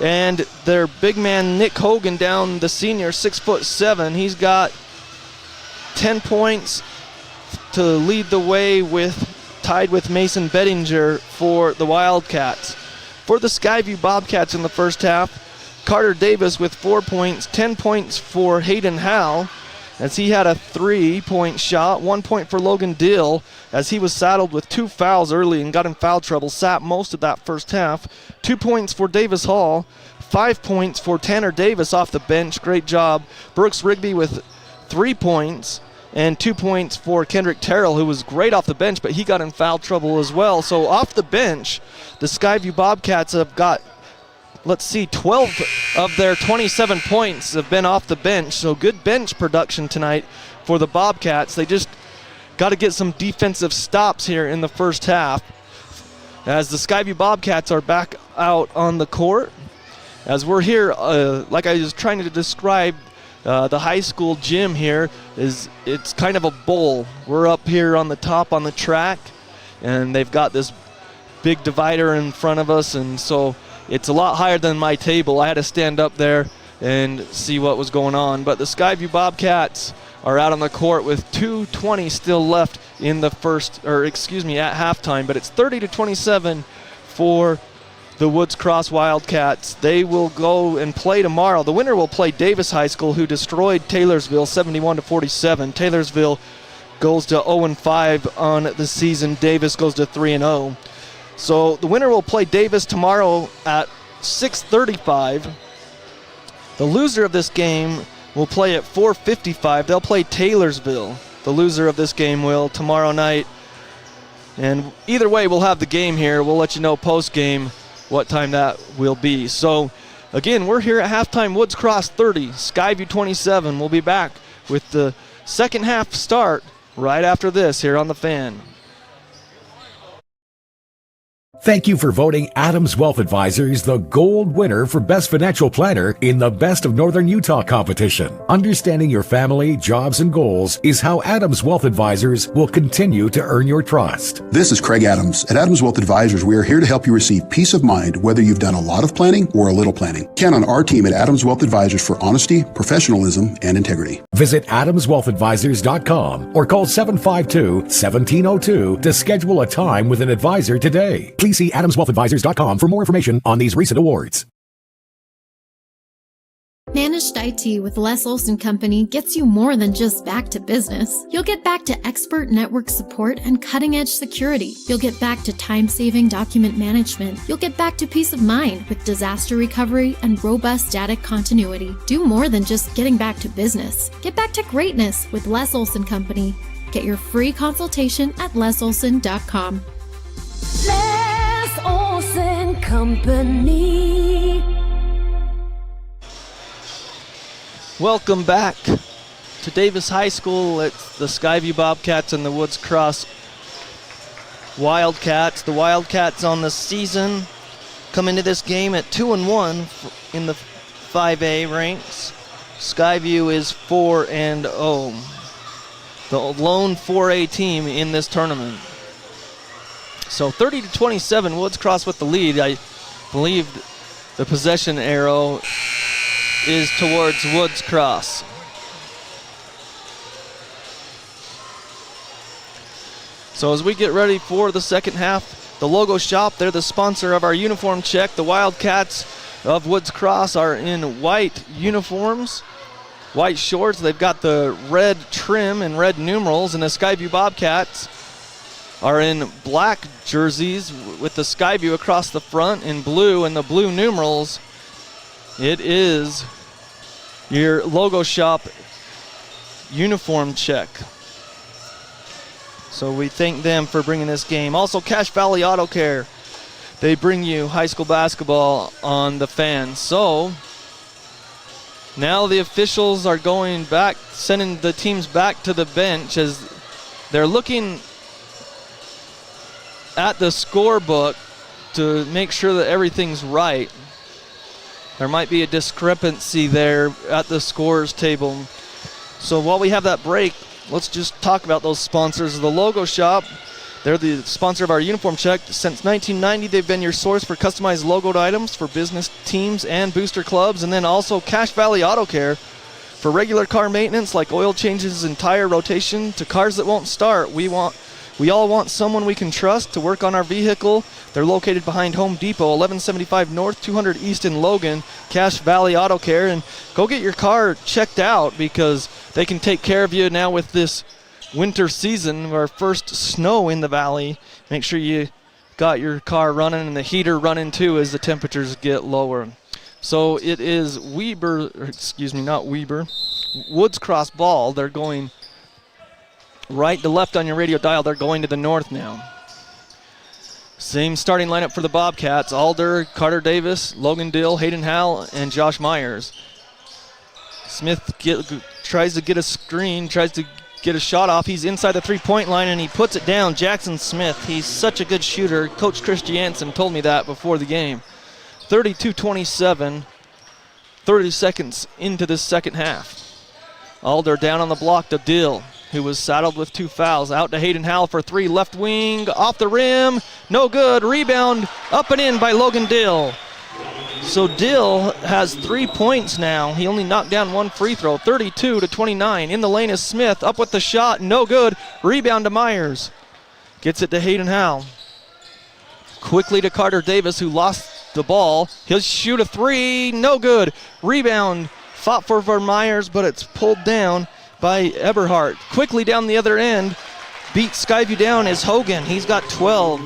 And their big man, Nick Hogan, down the senior, 6'7". He's got 10 points to lead the way, tied with Mason Bettinger for the Wildcats. For the Skyview Bobcats in the first half, Carter Davis with 4 points, 10 points for Hayden Howe, as he had a 3-point shot, 1 point for Logan Dill, as he was saddled with 2 fouls early and got in foul trouble, sat most of that first half. 2 points for Davis Hall, 5 points for Tanner Davis off the bench, great job. Brooks Rigby with 3 points, and 2 points for Kendrick Terrell, who was great off the bench, but he got in foul trouble as well. So off the bench, the Skyview Bobcats have got, 12 of their 27 points have been off the bench. So good bench production tonight for the Bobcats. They just got to get some defensive stops here in the first half, as the Skyview Bobcats are back out on the court. As we're here, like I was trying to describe, the high school gym here it's kind of a bowl. We're up here on the top on the track, and they've got this big divider in front of us, and so it's a lot higher than my table. I had to stand up there and see what was going on. But the Skyview Bobcats are out on the court with 2:20 still left in the at halftime, but it's 30-27 for the Woods Cross Wildcats. They will go and play tomorrow. The winner will play Davis High School, who destroyed Taylorsville 71-47. Taylorsville goes to 0-5 on the season. Davis goes to 3-0. So the winner will play Davis tomorrow at 6:35. The loser of this game will play at 4:55. They'll play Taylorsville. The loser of this game will tomorrow night. And either way, we'll have the game here. We'll let you know post-game what time that will be. So again, we're here at halftime. Woods Cross 30, Skyview 27. We'll be back with the second half start right after this here on The Fan. Thank you for voting Adams Wealth Advisors the gold winner for Best Financial Planner in the Best of Northern Utah competition. Understanding your family, jobs, and goals is how Adams Wealth Advisors will continue to earn your trust. This is Craig Adams. At Adams Wealth Advisors, we are here to help you receive peace of mind whether you've done a lot of planning or a little planning. Count on our team at Adams Wealth Advisors for honesty, professionalism, and integrity. Visit AdamsWealthAdvisors.com or call 752-1702 to schedule a time with an advisor today. Please see AdamsWealthAdvisors.com for more information on these recent awards. Managed IT with Les Olson Company gets you more than just back to business. You'll get back to expert network support and cutting-edge security. You'll get back to time-saving document management. You'll get back to peace of mind with disaster recovery and robust data continuity. Do more than just getting back to business. Get back to greatness with Les Olson Company. Get your free consultation at lesolson.com. Les Olson Company. Welcome back to Davis High School. It's the Skyview Bobcats and the Woods Cross Wildcats. The Wildcats on the season come into this game at 2-1 in the 5A ranks. Skyview is 4-0. The lone 4A team in this tournament. So 30-27, Woods Cross with the lead. I believe the possession arrow is towards Woods Cross. So as we get ready for the second half, the Logo Shop, they're the sponsor of our uniform check. The Wildcats of Woods Cross are in white uniforms, white shorts. They've got the red trim and red numerals, and the Skyview Bobcats are in black jerseys with the Skyview across the front in blue and the blue numerals. It is your Logo Shop uniform check. So we thank them for bringing this game. Also, Cache Valley Auto Care. They bring you high school basketball on the Fan. So now the officials are going back, sending the teams back to the bench as they're looking at the scorebook to make sure that everything's right. There might be a discrepancy there at the scorers table. So while we have that break, let's just talk about those sponsors. The Logo Shop, they're the sponsor of our uniform check. Since 1990, they've been your source for customized logoed items for business teams and booster clubs. And then also Cache Valley Auto Care for regular car maintenance like oil changes and tire rotation to cars that won't start. We all want someone we can trust to work on our vehicle. They're located behind Home Depot, 1175 North, 200 East in Logan, Cache Valley Auto Care. And go get your car checked out because they can take care of you now with this winter season, our first snow in the valley. Make sure you got your car running and the heater running too as the temperatures get lower. So it is Woods Cross ball. They're going right to left on your radio dial. They're going to the north now. Same starting lineup for the Bobcats. Alder, Carter Davis, Logan Dill, Hayden Howell, and Josh Myers. Smith tries to get a screen, tries to get a shot off. He's inside the three-point line, and he puts it down. Jackson Smith, he's such a good shooter. Coach Chris Jansen told me that before the game. 32-27, 30 seconds into this second half. Alder down on the block to Dill, who was saddled with 2 fouls. Out to Hayden Howell for 3, left wing, off the rim, no good. Rebound, up and in by Logan Dill. So Dill has 3 points now. He only knocked down 1 free throw, 32-29. In the lane is Smith, up with the shot, no good. Rebound to Myers. Gets it to Hayden Howell. Quickly to Carter Davis, who lost the ball. He'll shoot a 3, no good. Rebound, fought for Myers, but it's pulled down by Eberhardt. Quickly down the other end, beat Skyview down is Hogan. He's got 12.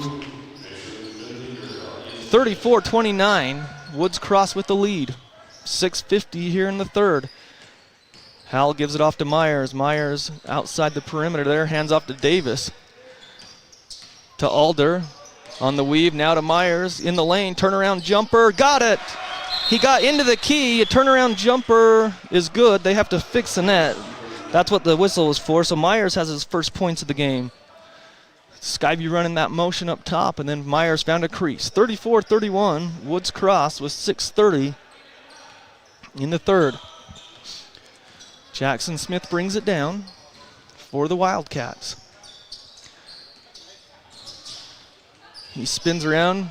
34-29. Woods Cross with the lead. 6:50 here in the third. Howell gives it off to Myers. Myers outside the perimeter there, hands off to Davis. To Alder on the weave, now to Myers in the lane. Turnaround jumper, got it! He got into the key. A turnaround jumper is good. They have to fix the net. That's what the whistle was for. So Myers has his first points of the game. Skyview running that motion up top, and then Myers found a crease. 34-31, Woods Cross with 6:30 in the third. Jackson Smith brings it down for the Wildcats. He spins around,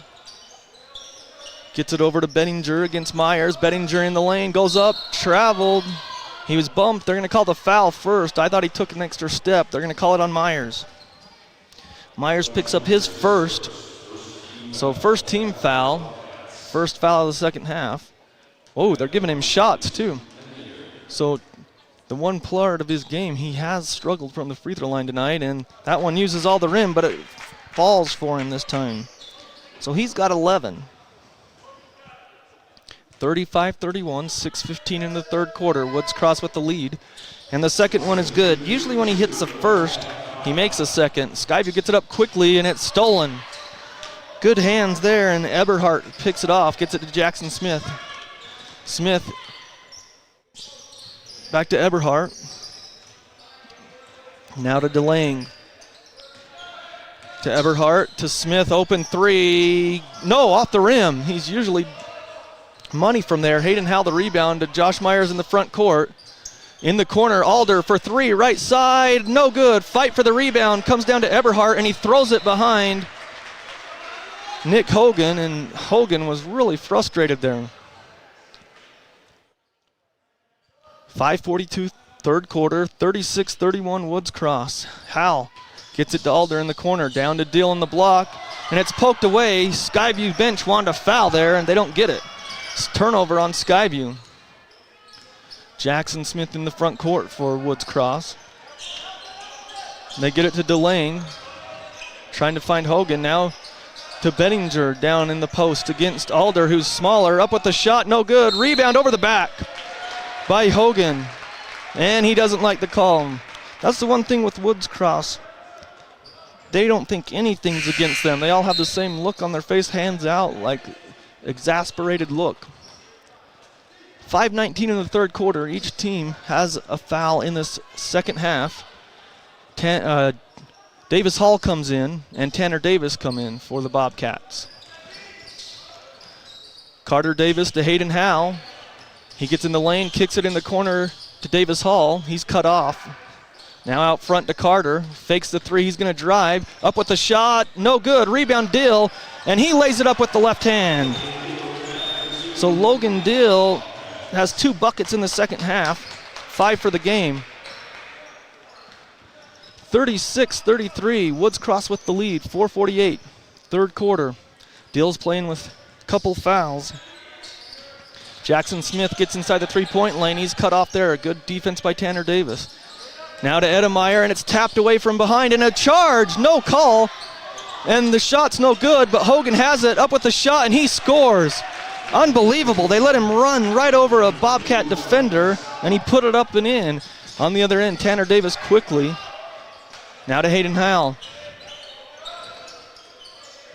gets it over to Bettinger against Myers. Bettinger in the lane, goes up, traveled. He was bumped. They're going to call the foul first. I thought he took an extra step. They're going to call it on Myers. Myers picks up his first. So first team foul. First foul of the second half. Oh, they're giving him shots too. So the one part of his game, he has struggled from the free throw line tonight, and that one uses all the rim, but it falls for him this time. So he's got 11. 35-31, 6:15 in the third quarter. Woods Cross with the lead. And the second one is good. Usually when he hits the first, he makes a second. Skyview gets it up quickly, and it's stolen. Good hands there, and Eberhardt picks it off, gets it to Jackson Smith. Smith back to Eberhardt. Now to DeLange. To Eberhardt, to Smith, open 3. No, off the rim. He's usually money from there. Hayden Howell the rebound to Josh Myers in the front court. In the corner, Alder for 3, right side, no good. Fight for the rebound, comes down to Eberhardt, and he throws it behind Nick Hogan, and Hogan was really frustrated there. 5:42, third quarter, 36-31 Woods Cross. Howell gets it to Alder in the corner, down to Dill in the block, and it's poked away. Skyview bench wanted a foul there, and they don't get it. It's turnover on Skyview. Jackson Smith in the front court for Woods Cross. They get it to DeLange. Trying to find Hogan now to Bettinger down in the post against Alder, who's smaller. Up with the shot, no good. Rebound over the back by Hogan. And he doesn't like the call. That's the one thing with Woods Cross. they don't think anything's against them. They all have the same look on their face, hands out, like exasperated look. 5:19 in the third quarter. Each team has a foul in this second half. Davis Hall comes in, and Tanner Davis come in for the Bobcats. Carter Davis to Hayden Howe. He gets in the lane, kicks it in the corner to Davis Hall. He's cut off. Now out front to Carter. Fakes the three. He's going to drive. Up with the shot. No good. Rebound Dill. And he lays it up with the left hand. So Logan Dill has 2 buckets in the second half. 5 for the game. 36-33. Woods Cross with the lead. 4:48. Third quarter. Dill's playing with a couple fouls. Jackson Smith gets inside the three-point lane. He's cut off there. Good defense by Tanner Davis. Now to Edemeyer, and it's tapped away from behind, and a charge, no call. And the shot's no good, but Hogan has it, up with the shot, and he scores. Unbelievable. They let him run right over a Bobcat defender, and he put it up and in. On the other end, Tanner Davis quickly. Now to Hayden Howell.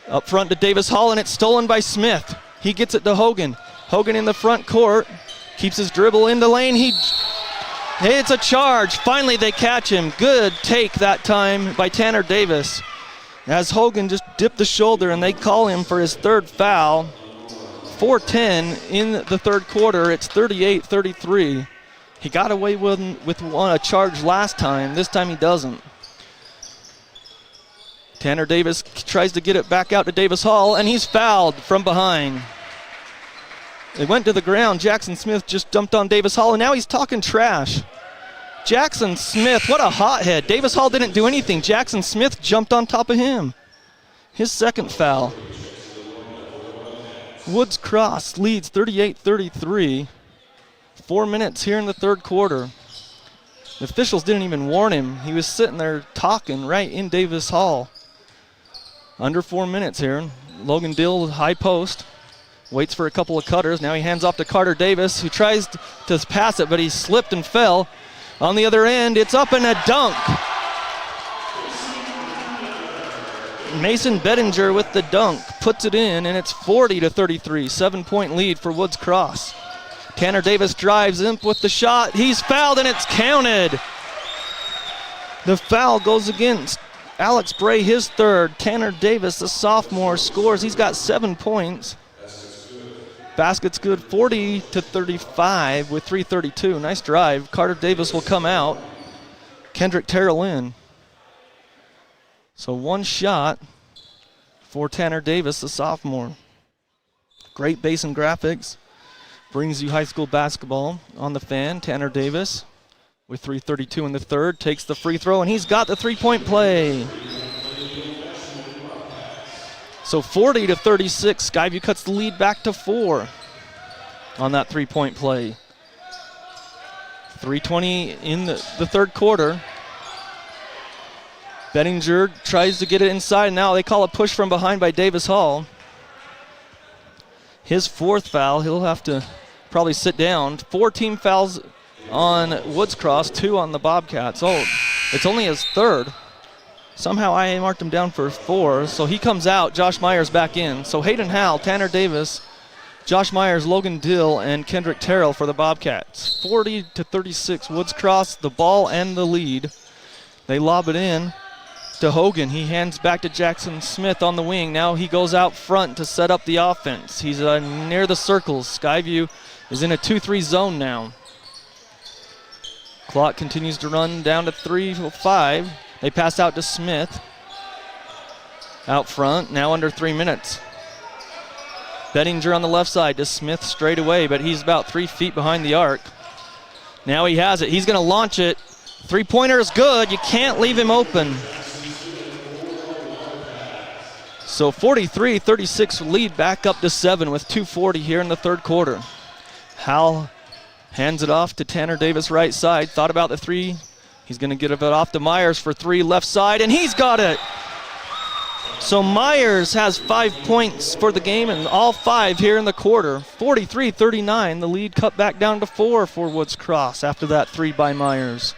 Up front to Davis Hall, and it's stolen by Smith. He gets it to Hogan. Hogan in the front court, keeps his dribble in the lane. It's a charge. Finally they catch him. Good take that time by Tanner Davis. As Hogan just dipped the shoulder, and they call him for his third foul. 4:10 in the third quarter. It's 38-33. He got away with a charge last time. This time he doesn't. Tanner Davis tries to get it back out to Davis Hall, and he's fouled from behind. They went to the ground. Jackson Smith just dumped on Davis Hall, and now he's talking trash. Jackson Smith, what a hothead. Davis Hall didn't do anything. Jackson Smith jumped on top of him. His second foul. Woods Cross leads 38-33. 4 minutes here in the third quarter. The officials didn't even warn him. He was sitting there talking right in Davis Hall. Under 4 minutes here. Logan Dill, high post. Waits for a couple of cutters. Now he hands off to Carter Davis, who tries to pass it, but he slipped and fell. On the other end, it's up and a dunk. Mason Bettinger with the dunk, puts it in, and it's 40-33. 7-point lead for Woods Cross. Tanner Davis drives in with the shot. He's fouled, and it's counted. The foul goes against Alex Bray, his third. Tanner Davis, the sophomore, scores. He's got 7 points. Basket's good, 40-35 with 3:32. Nice drive. Carter Davis will come out. Kendrick Terrell in. So one shot for Tanner Davis, the sophomore. Great Basin graphics. Brings you high school basketball on the fan. Tanner Davis with 3:32 in the third. Takes the free throw, and he's got the three-point play. So 40-36, Skyview cuts the lead back to 4 on that three-point play. 3:20 in the third quarter. Bettinger tries to get it inside. Now they call a push from behind by Davis Hall. His fourth foul, he'll have to probably sit down. 4 team fouls on Woods Cross, 2 on the Bobcats. Oh, it's only his third. Somehow I marked him down for 4, so he comes out. Josh Myers back in. So Hayden Howell, Tanner Davis, Josh Myers, Logan Dill, and Kendrick Terrell for the Bobcats. 40-36, Woods Cross, the ball and the lead. They lob it in to Hogan. He hands back to Jackson Smith on the wing. Now he goes out front to set up the offense. He's near the circles. Skyview is in a 2-3 zone now. Clock continues to run down to 3:05. They pass out to Smith. Out front, now under 3 minutes. Bettinger on the left side to Smith straight away, but he's about 3 feet behind the arc. Now he has it. He's going to launch it. Three-pointer is good. You can't leave him open. So 43-36 lead back up to 7 with 2:40 here in the third quarter. Howell hands it off to Tanner Davis right side. Thought about the three. He's going to get it off to Myers for 3 left side, and he's got it. So Myers has 5 points for the game, and all 5 here in the quarter. 43-39, the lead cut back down to 4 for Woods Cross after that 3 by Myers.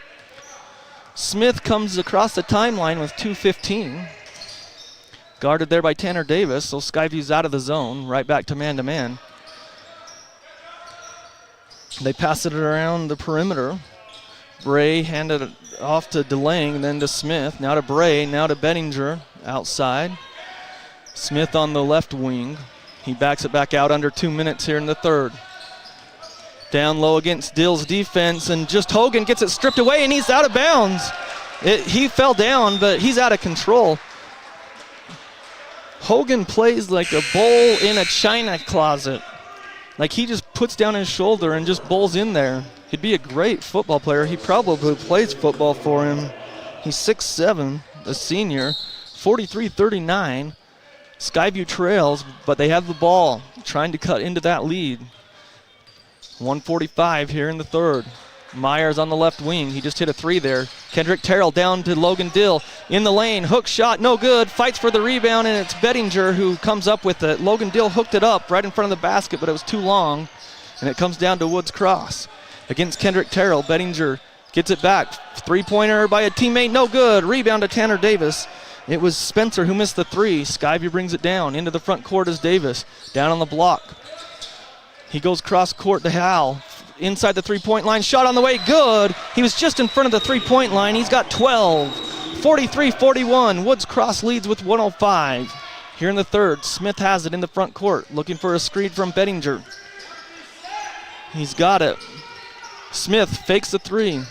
Smith comes across the timeline with 2:15. Guarded there by Tanner Davis, so Skyview's out of the zone, right back to man-to-man. They pass it around the perimeter. Bray handed it off to DeLange, then to Smith, now to Bray, now to Bettinger outside. Smith on the left wing. He backs it back out under 2 minutes here in the third. Down low against Dill's defense, and just Hogan gets it stripped away, and he's out of bounds. He fell down, but he's out of control. Hogan plays like a bull in a china closet. Like he just puts down his shoulder and just bowls in there. He'd be a great football player. He probably plays football for him. He's 6'7", a senior, 43-39. Skyview trails, but they have the ball, trying to cut into that lead. 1:45 here in the third. Myers on the left wing. He just hit a three there. Kendrick Terrell down to Logan Dill in the lane. Hook shot, no good. Fights for the rebound, and it's Bettinger who comes up with it. Logan Dill hooked it up right in front of the basket, but it was too long, and it comes down to Woods Cross. Against Kendrick Terrell, Bettinger gets it back. Three-pointer by a teammate, no good. Rebound to Tanner Davis. It was Spencer who missed the three. Skyview brings it down. Into the front court is Davis. Down on the block. He goes cross court to Hal. Inside the three-point line, shot on the way, good. He was just in front of the three-point line. He's got 12. 43-41. Woods Cross leads with 105. Here in the third, Smith has it in the front court, looking for a screen from Bettinger. He's got it. Smith fakes the three.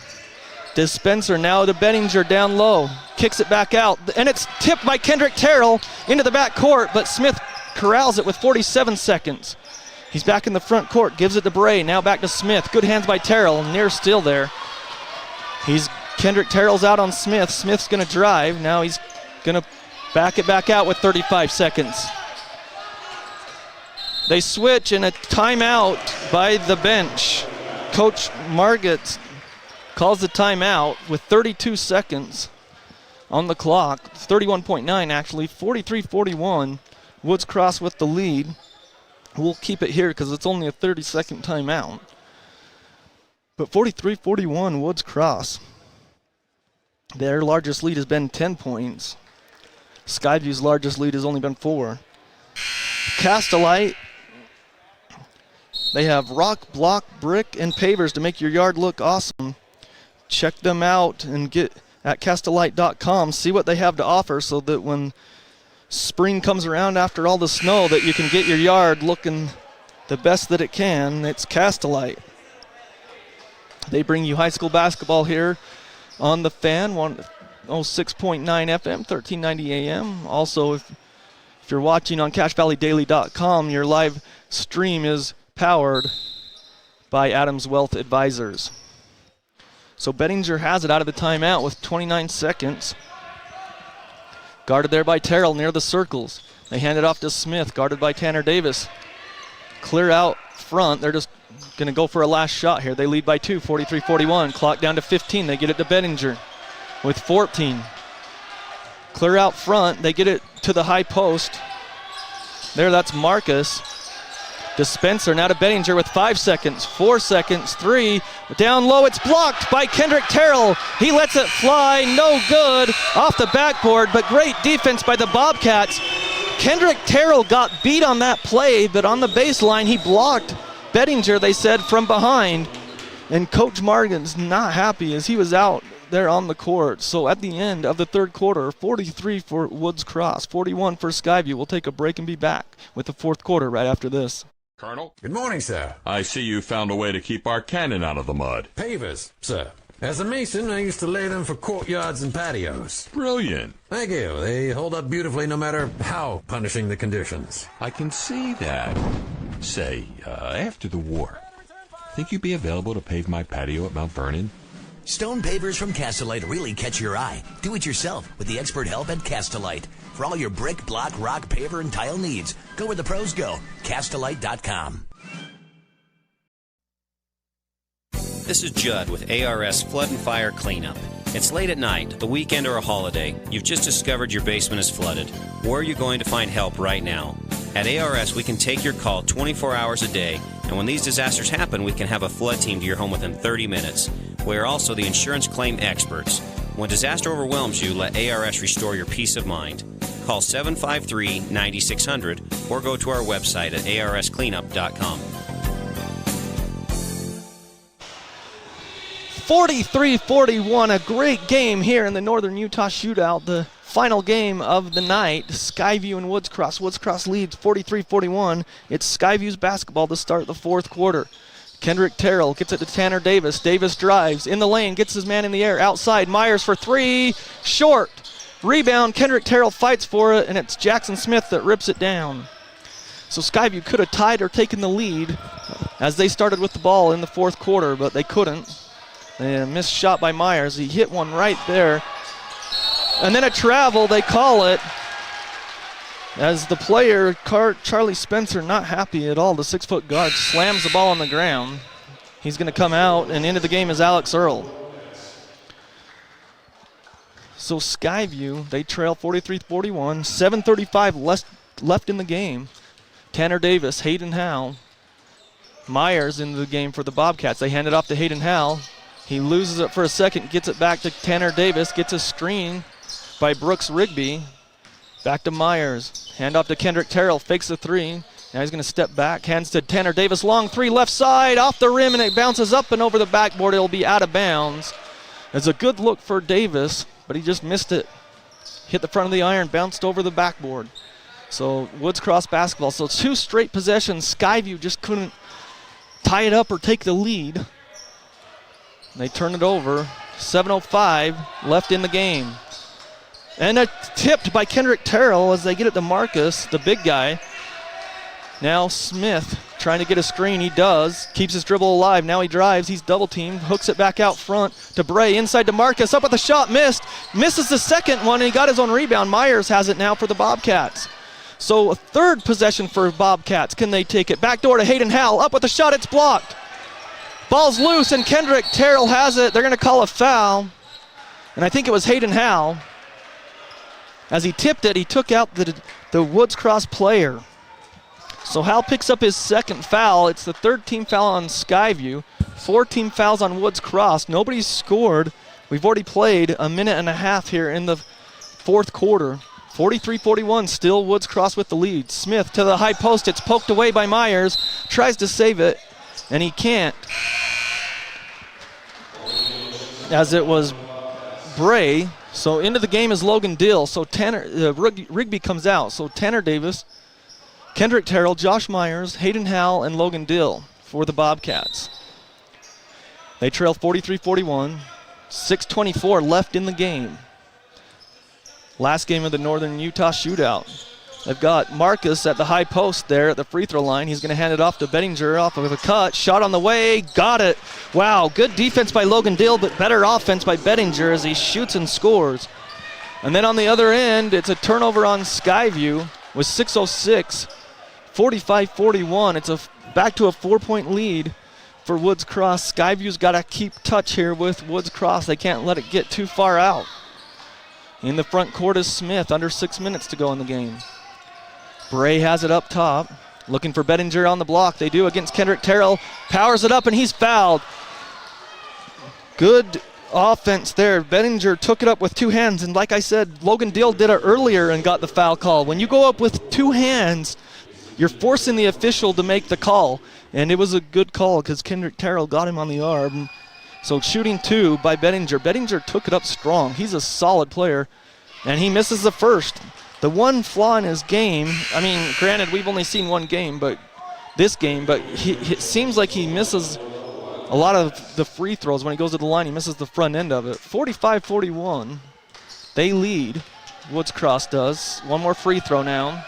Dispenser now to Bettinger down low. Kicks it back out, and it's tipped by Kendrick Terrell into the back court, but Smith corrals it with 47 seconds. He's back in the front court, gives it to Bray, now back to Smith. Good hands by Terrell, near steal there. Kendrick Terrell's out on Smith. Smith's gonna drive, now he's gonna back it back out with 35 seconds. They switch, and a timeout by the bench. Coach Margit calls the timeout with 32 seconds on the clock. 31.9 actually, 43-41. Woods Cross with the lead. We'll keep it here because it's only a 30-second timeout. But 43-41, Woods Cross. Their largest lead has been 10 points. Skyview's largest lead has only been 4. Castellite, they have rock, block, brick, and pavers to make your yard look awesome. Check them out and get at castellite.com. See what they have to offer so that when spring comes around after all the snow that you can get your yard looking the best that it can. It's Castellite. They bring you high school basketball here on the Fan, 106.9 FM, 1390 AM. Also, if you're watching on CashValleyDaily.com, your live stream is powered by Adams Wealth Advisors. So Bettinger has it out of the timeout with 29 seconds. Guarded there by Terrell near the circles. They hand it off to Smith, guarded by Tanner Davis. Clear out front. They're just going to go for a last shot here. They lead by 2, 43-41. Clock down to 15. They get it to Bettinger with 14. Clear out front. They get it to the high post. There, that's Marcus. Dispenser now to Bettinger with 5 seconds, 4 seconds, 3. Down low, it's blocked by Kendrick Terrell. He lets it fly, no good, off the backboard, but great defense by the Bobcats. Kendrick Terrell got beat on that play, but on the baseline, he blocked Bettinger, they said, from behind. And Coach Morgan's not happy as he was out there on the court. So at the end of the third quarter, 43 for Woods Cross, 41 for Skyview. We'll take a break and be back with the fourth quarter right after this. Colonel? Good morning, sir. I see you found a way to keep our cannon out of the mud. Pavers, sir. As a mason, I used to lay them for courtyards and patios. Brilliant. Thank you. They hold up beautifully no matter how punishing the conditions. I can see that. Say, after the war, think you'd be available to pave my patio at Mount Vernon? Stone pavers from Castellite really catch your eye. Do it yourself with the expert help at Castellite. For all your brick, block, rock, paver, and tile needs, go where the pros go. Castellite.com. This is Judd with ARS Flood and Fire Cleanup. It's late at night, the weekend, or a holiday. You've just discovered your basement is flooded. Where are you going to find help right now? At ARS, we can take your call 24 hours a day, and when these disasters happen, we can have a flood team to your home within 30 minutes. We are also the insurance claim experts. When disaster overwhelms you, let ARS restore your peace of mind. call 753-9600 or go to our website at arscleanup.com. 43-41, a great game here in the Northern Utah Shootout, the final game of the night. Skyview and Woods Cross. Woods Cross leads 43-41. It's Skyview's basketball to start the fourth quarter. Kendrick Terrell gets it to Tanner Davis. Davis drives in the lane, gets his man in the air. Outside, Myers for three. Short. Rebound. Kendrick Terrell fights for it, and it's Jackson Smith that rips it down. So Skyview could have tied or taken the lead as they started with the ball in the fourth quarter, but they couldn't. A missed shot by Myers. He hit one right there. And then a travel, they call it. As the player, Charlie Spencer, not happy at all. The 6-foot guard slams the ball on the ground. He's going to come out, and into the game is Alex Earl. So Skyview, they trail 43-41. 7:35 left in the game. Tanner Davis, Hayden Howe. Myers into the game for the Bobcats. They hand it off to Hayden Howe. He loses it for a second, gets it back to Tanner Davis, gets a screen by Brooks Rigby. Back to Myers. Hand off to Kendrick Terrell, fakes the three. Now he's going to step back, hands to Tanner Davis. Long three, left side, off the rim, and it bounces up and over the backboard. It'll be out of bounds. It's a good look for Davis, but he just missed it. Hit the front of the iron, bounced over the backboard. So Woods Cross basketball. So 2 straight possessions. Skyview just couldn't tie it up or take the lead. They turn it over. 7:05 left in the game. And a tipped by Kendrick Terrell as they get it to Marcus, the big guy. Now Smith trying to get a screen. He does. Keeps his dribble alive. Now he drives. He's double teamed. Hooks it back out front to Bray. Inside to Marcus. Up with the shot. Missed. Misses the second one, and he got his own rebound. Myers has it now for the Bobcats. So a third possession for Bobcats. Can they take it? Back door to Hayden Howell. Up with the shot. It's blocked. Ball's loose, and Kendrick Terrell has it. They're going to call a foul. And I think it was Hayden Howell. As he tipped it, he took out the Woods Cross player. So Howell picks up his second foul. It's the third team foul on Skyview. 4 team fouls on Woods Cross. Nobody's scored. We've already played a minute and a half here in the fourth quarter. 43-41, still Woods Cross with the lead. Smith to the high post. It's poked away by Myers. Tries to save it, and he can't. As it was Bray. So into the game is Logan Dill. So Rigby comes out. So Tanner Davis, Kendrick Terrell, Josh Myers, Hayden Howell, and Logan Dill for the Bobcats. They trail 43-41. 6:24 left in the game. Last game of the Northern Utah Shootout. They've got Marcus at the high post there at the free throw line. He's going to hand it off to Bettinger off of a cut. Shot on the way. Got it. Wow, good defense by Logan Dill, but better offense by Bettinger as he shoots and scores. And then on the other end, it's a turnover on Skyview with 6:06. 45-41. It's back to a 4-point lead for Woods Cross. Skyview's got to keep touch here with Woods Cross. They can't let it get too far out. In the front court is Smith. Under 6 minutes to go in the game. Bray has it up top. Looking for Bettinger on the block. They do against Kendrick Terrell. Powers it up, and he's fouled. Good offense there. Bettinger took it up with 2 hands, and like I said, Logan Dill did it earlier and got the foul call. When you go up with 2 hands, you're forcing the official to make the call, and it was a good call because Kendrick Terrell got him on the arm. So shooting 2 by Bettinger. Bettinger took it up strong. He's a solid player, and he misses the first. The one flaw in his game, I mean, granted, we've only seen one game, but it seems like he misses a lot of the free throws. When he goes to the line, he misses the front end of it. 45-41, they lead. Woods Cross does. One more free throw now.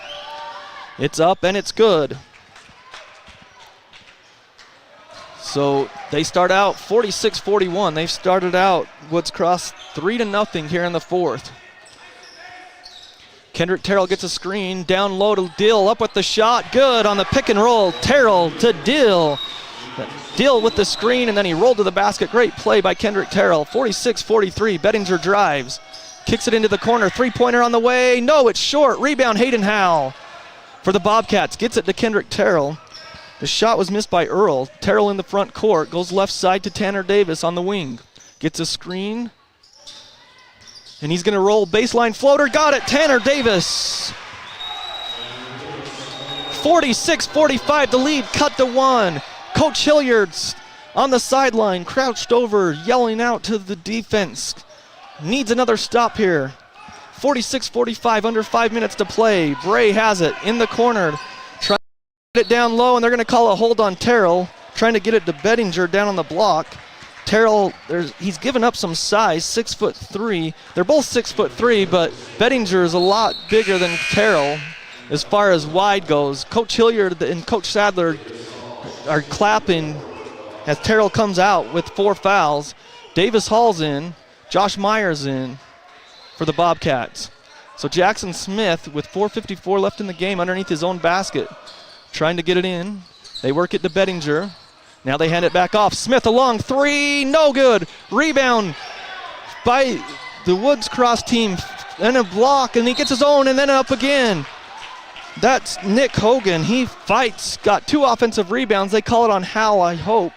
It's up, and it's good. So they start out 46-41. They've started out Woods Cross 3-0 here in the fourth. Kendrick Terrell gets a screen, down low to Dill, up with the shot, good on the pick and roll. Terrell to Dill. Dill with the screen, and then he rolled to the basket. Great play by Kendrick Terrell. 46-43, Bettinger drives. Kicks it into the corner, 3-pointer on the way. No, it's short. Rebound, Hayden Howell for the Bobcats. Gets it to Kendrick Terrell. The shot was missed by Earl. Terrell in the front court, goes left side to Tanner Davis on the wing. Gets a screen. And he's going to roll baseline floater. Got it. Tanner Davis. 46-45, the lead cut to 1. Coach Hilliard's on the sideline, crouched over, yelling out to the defense. Needs another stop here. 46-45, under 5 minutes to play. Bray has it in the corner. Trying to get it down low, and they're going to call a hold on Terrell. Trying to get it to Bettinger down on the block. Terrell, he's given up some size, 6'3". They're both 6'3", but Bettinger is a lot bigger than Terrell as far as wide goes. Coach Hilliard and Coach Sadler are clapping as Terrell comes out with 4 fouls. Davis Hall's in. Josh Myers in for the Bobcats. So Jackson Smith with 4:54 left in the game underneath his own basket, trying to get it in. They work it to Bettinger. Now they hand it back off. Smith a long 3, no good. Rebound by the Woods Cross team and a block, and he gets his own and then up again. That's Nick Hogan. He fights, got 2 offensive rebounds. They call it on Hal, I hope,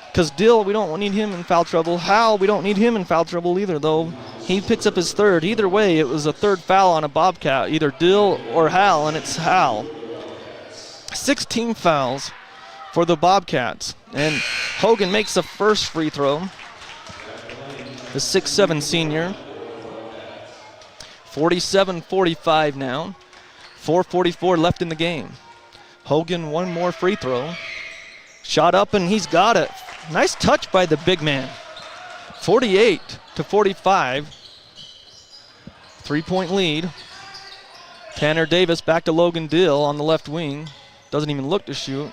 because Dill, we don't need him in foul trouble. Hal, we don't need him in foul trouble either, though. He picks up his 3rd. Either way, it was a 3rd foul on a Bobcat, either Dill or Hal, and it's Hal. 16 fouls for the Bobcats, and Hogan makes the first free throw. The 6'7" senior. 47-45 now. 4:44 left in the game. Hogan, one more free throw. Shot up, and he's got it. Nice touch by the big man. 48-45. 3-point lead. Tanner Davis back to Logan Dill on the left wing. Doesn't even look to shoot.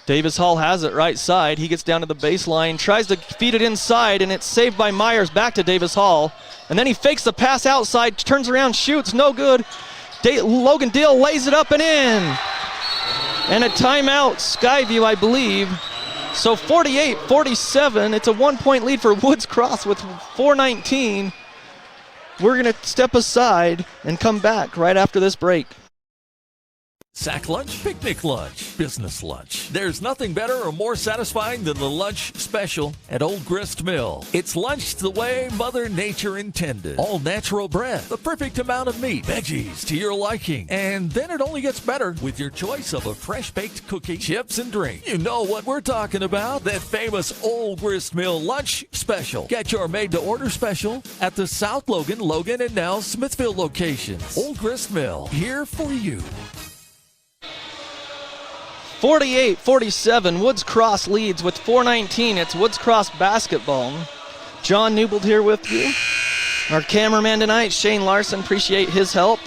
Davis Hall has it right side. He gets down to the baseline, tries to feed it inside, and it's saved by Myers. Back to Davis Hall. And then he fakes the pass outside, turns around, shoots, no good. Logan Dill lays it up and in. And a timeout, Skyview, I believe. So 48-47, it's a 1-point lead for Woods Cross with 4:19. We're going to step aside and come back right after this break. Sack lunch, picnic lunch, business lunch. There's nothing better or more satisfying than the lunch special at Old Grist Mill. It's lunch the way Mother Nature intended. All natural bread, the perfect amount of meat, veggies to your liking. And then it only gets better with your choice of a fresh-baked cookie, chips, and drink. You know what we're talking about, that famous Old Grist Mill lunch special. Get your made-to-order special at the South Logan, and now Smithville locations. Old Grist Mill, here for you. 48-47, Woods Cross leads with 4:19. It's Woods Cross basketball. John Newbold here with you. Our cameraman tonight, Shane Larson, appreciate his help.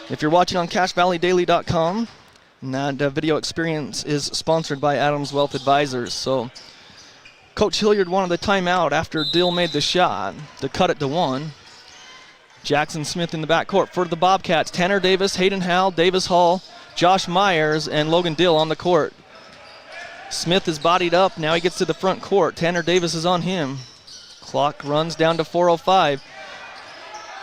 If you're watching on CashValleyDaily.com, and that video experience is sponsored by Adams Wealth Advisors. So Coach Hilliard wanted the timeout after Dill made the shot to cut it to 1. Jackson Smith in the backcourt for the Bobcats. Tanner Davis, Hayden Howell, Davis Hall, Josh Myers, and Logan Dill on the court. Smith is bodied up. Now he gets to the front court. Tanner Davis is on him. Clock runs down to 4:05.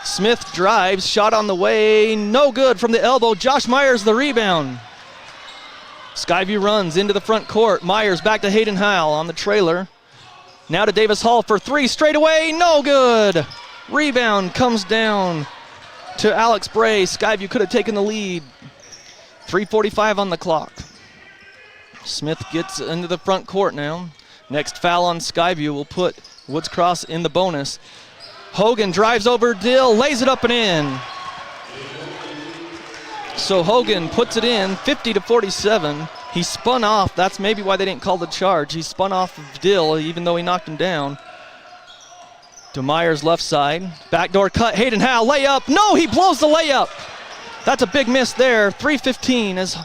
Smith drives. Shot on the way. No good from the elbow. Josh Myers the rebound. Skyview runs into the front court. Myers back to Hayden Howell on the trailer. Now to Davis Hall for 3 straight away. No good. Rebound comes down to Alex Bray. Skyview could have taken the lead. 3:45 on the clock. Smith gets into the front court now. Next foul on Skyview will put Woods Cross in the bonus. Hogan drives over Dill, lays it up and in. So Hogan puts it in, 50-47. He spun off. That's maybe why they didn't call the charge. He spun off of Dill, even though he knocked him down. To Myers left side. Backdoor cut. Hayden Howell, layup. No, he blows the layup. That's a big miss there. 3:15 as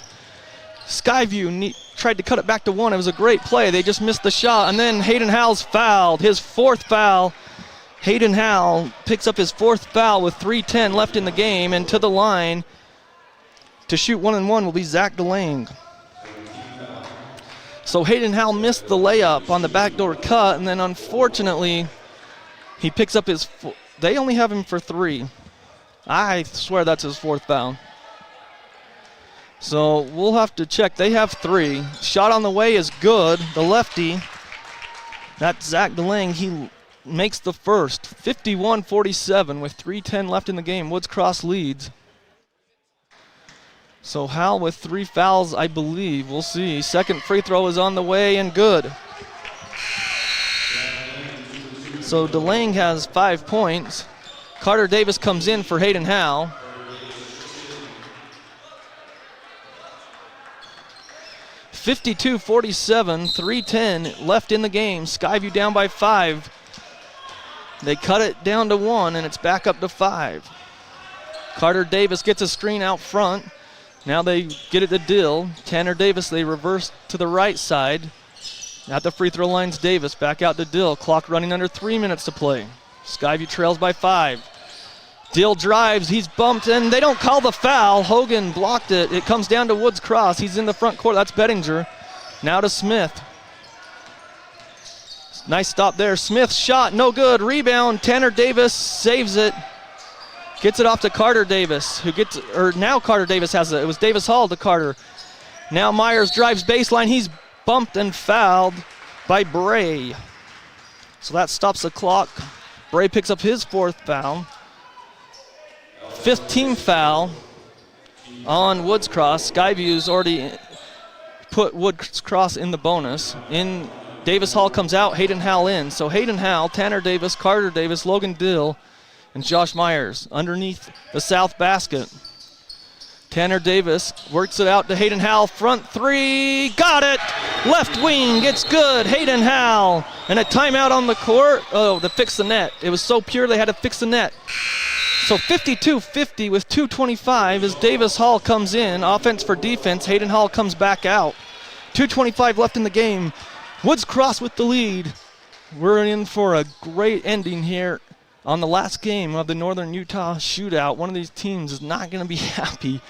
Skyview tried to cut it back to 1. It was a great play. They just missed the shot. And then Hayden Howell's fouled. His 4th foul. Hayden Howell picks up his 4th foul with 3:10 left in the game. And to the line to shoot 1-and-1 will be Zach DeLange. So Hayden Howell missed the layup on the backdoor cut. And then unfortunately, he picks up his... They only have him for 3. I swear that's his 4th foul. So we'll have to check. They have 3. Shot on the way is good. The lefty, that's Zach DeLange. He makes the first. 51-47 with 3:10 left in the game. Woods Cross leads. So Hal with 3 fouls, I believe. We'll see. Second free throw is on the way and good. So DeLange has 5 points. Carter Davis comes in for Hayden Hal. (52-47), 3:10 left in the game. Skyview down by 5. They cut it down to 1, and it's back up to 5. Carter Davis gets a screen out front. Now they get it to Dill. Tanner Davis, they reverse to the right side. At the free throw line's Davis, back out to Dill. Clock running under 3 minutes to play. Skyview trails by 5. Dill drives, he's bumped, and they don't call the foul. Hogan blocked it. It comes down to Woods Cross. He's in the front court. That's Bettinger. Now to Smith. Nice stop there. Smith's shot, no good. Rebound, Tanner Davis saves it. Gets it off to Carter Davis, now Carter Davis has it. It was Davis Hall to Carter. Now Myers drives baseline. He's bumped and fouled by Bray. So that stops the clock. Bray picks up his 4th foul. 5th team foul on Woods Cross. Skyview's already put Woods Cross in the bonus. Davis Hall comes out, Hayden Hal in. So Hayden Hal, Tanner Davis, Carter Davis, Logan Dill, and Josh Myers underneath the south basket. Tanner Davis works it out to Hayden Hal. Front 3, got it! Left wing, it's good. Hayden Hal, and a timeout on the court. Oh, to fix the net. It was so pure they had to fix the net. So 52-50 with 2:25 as Davis Hall comes in. Offense for defense. Hayden Hall comes back out. 2:25 left in the game. Woods Cross with the lead. We're in for a great ending here on the last game of the Northern Utah shootout. One of these teams is not going to be happy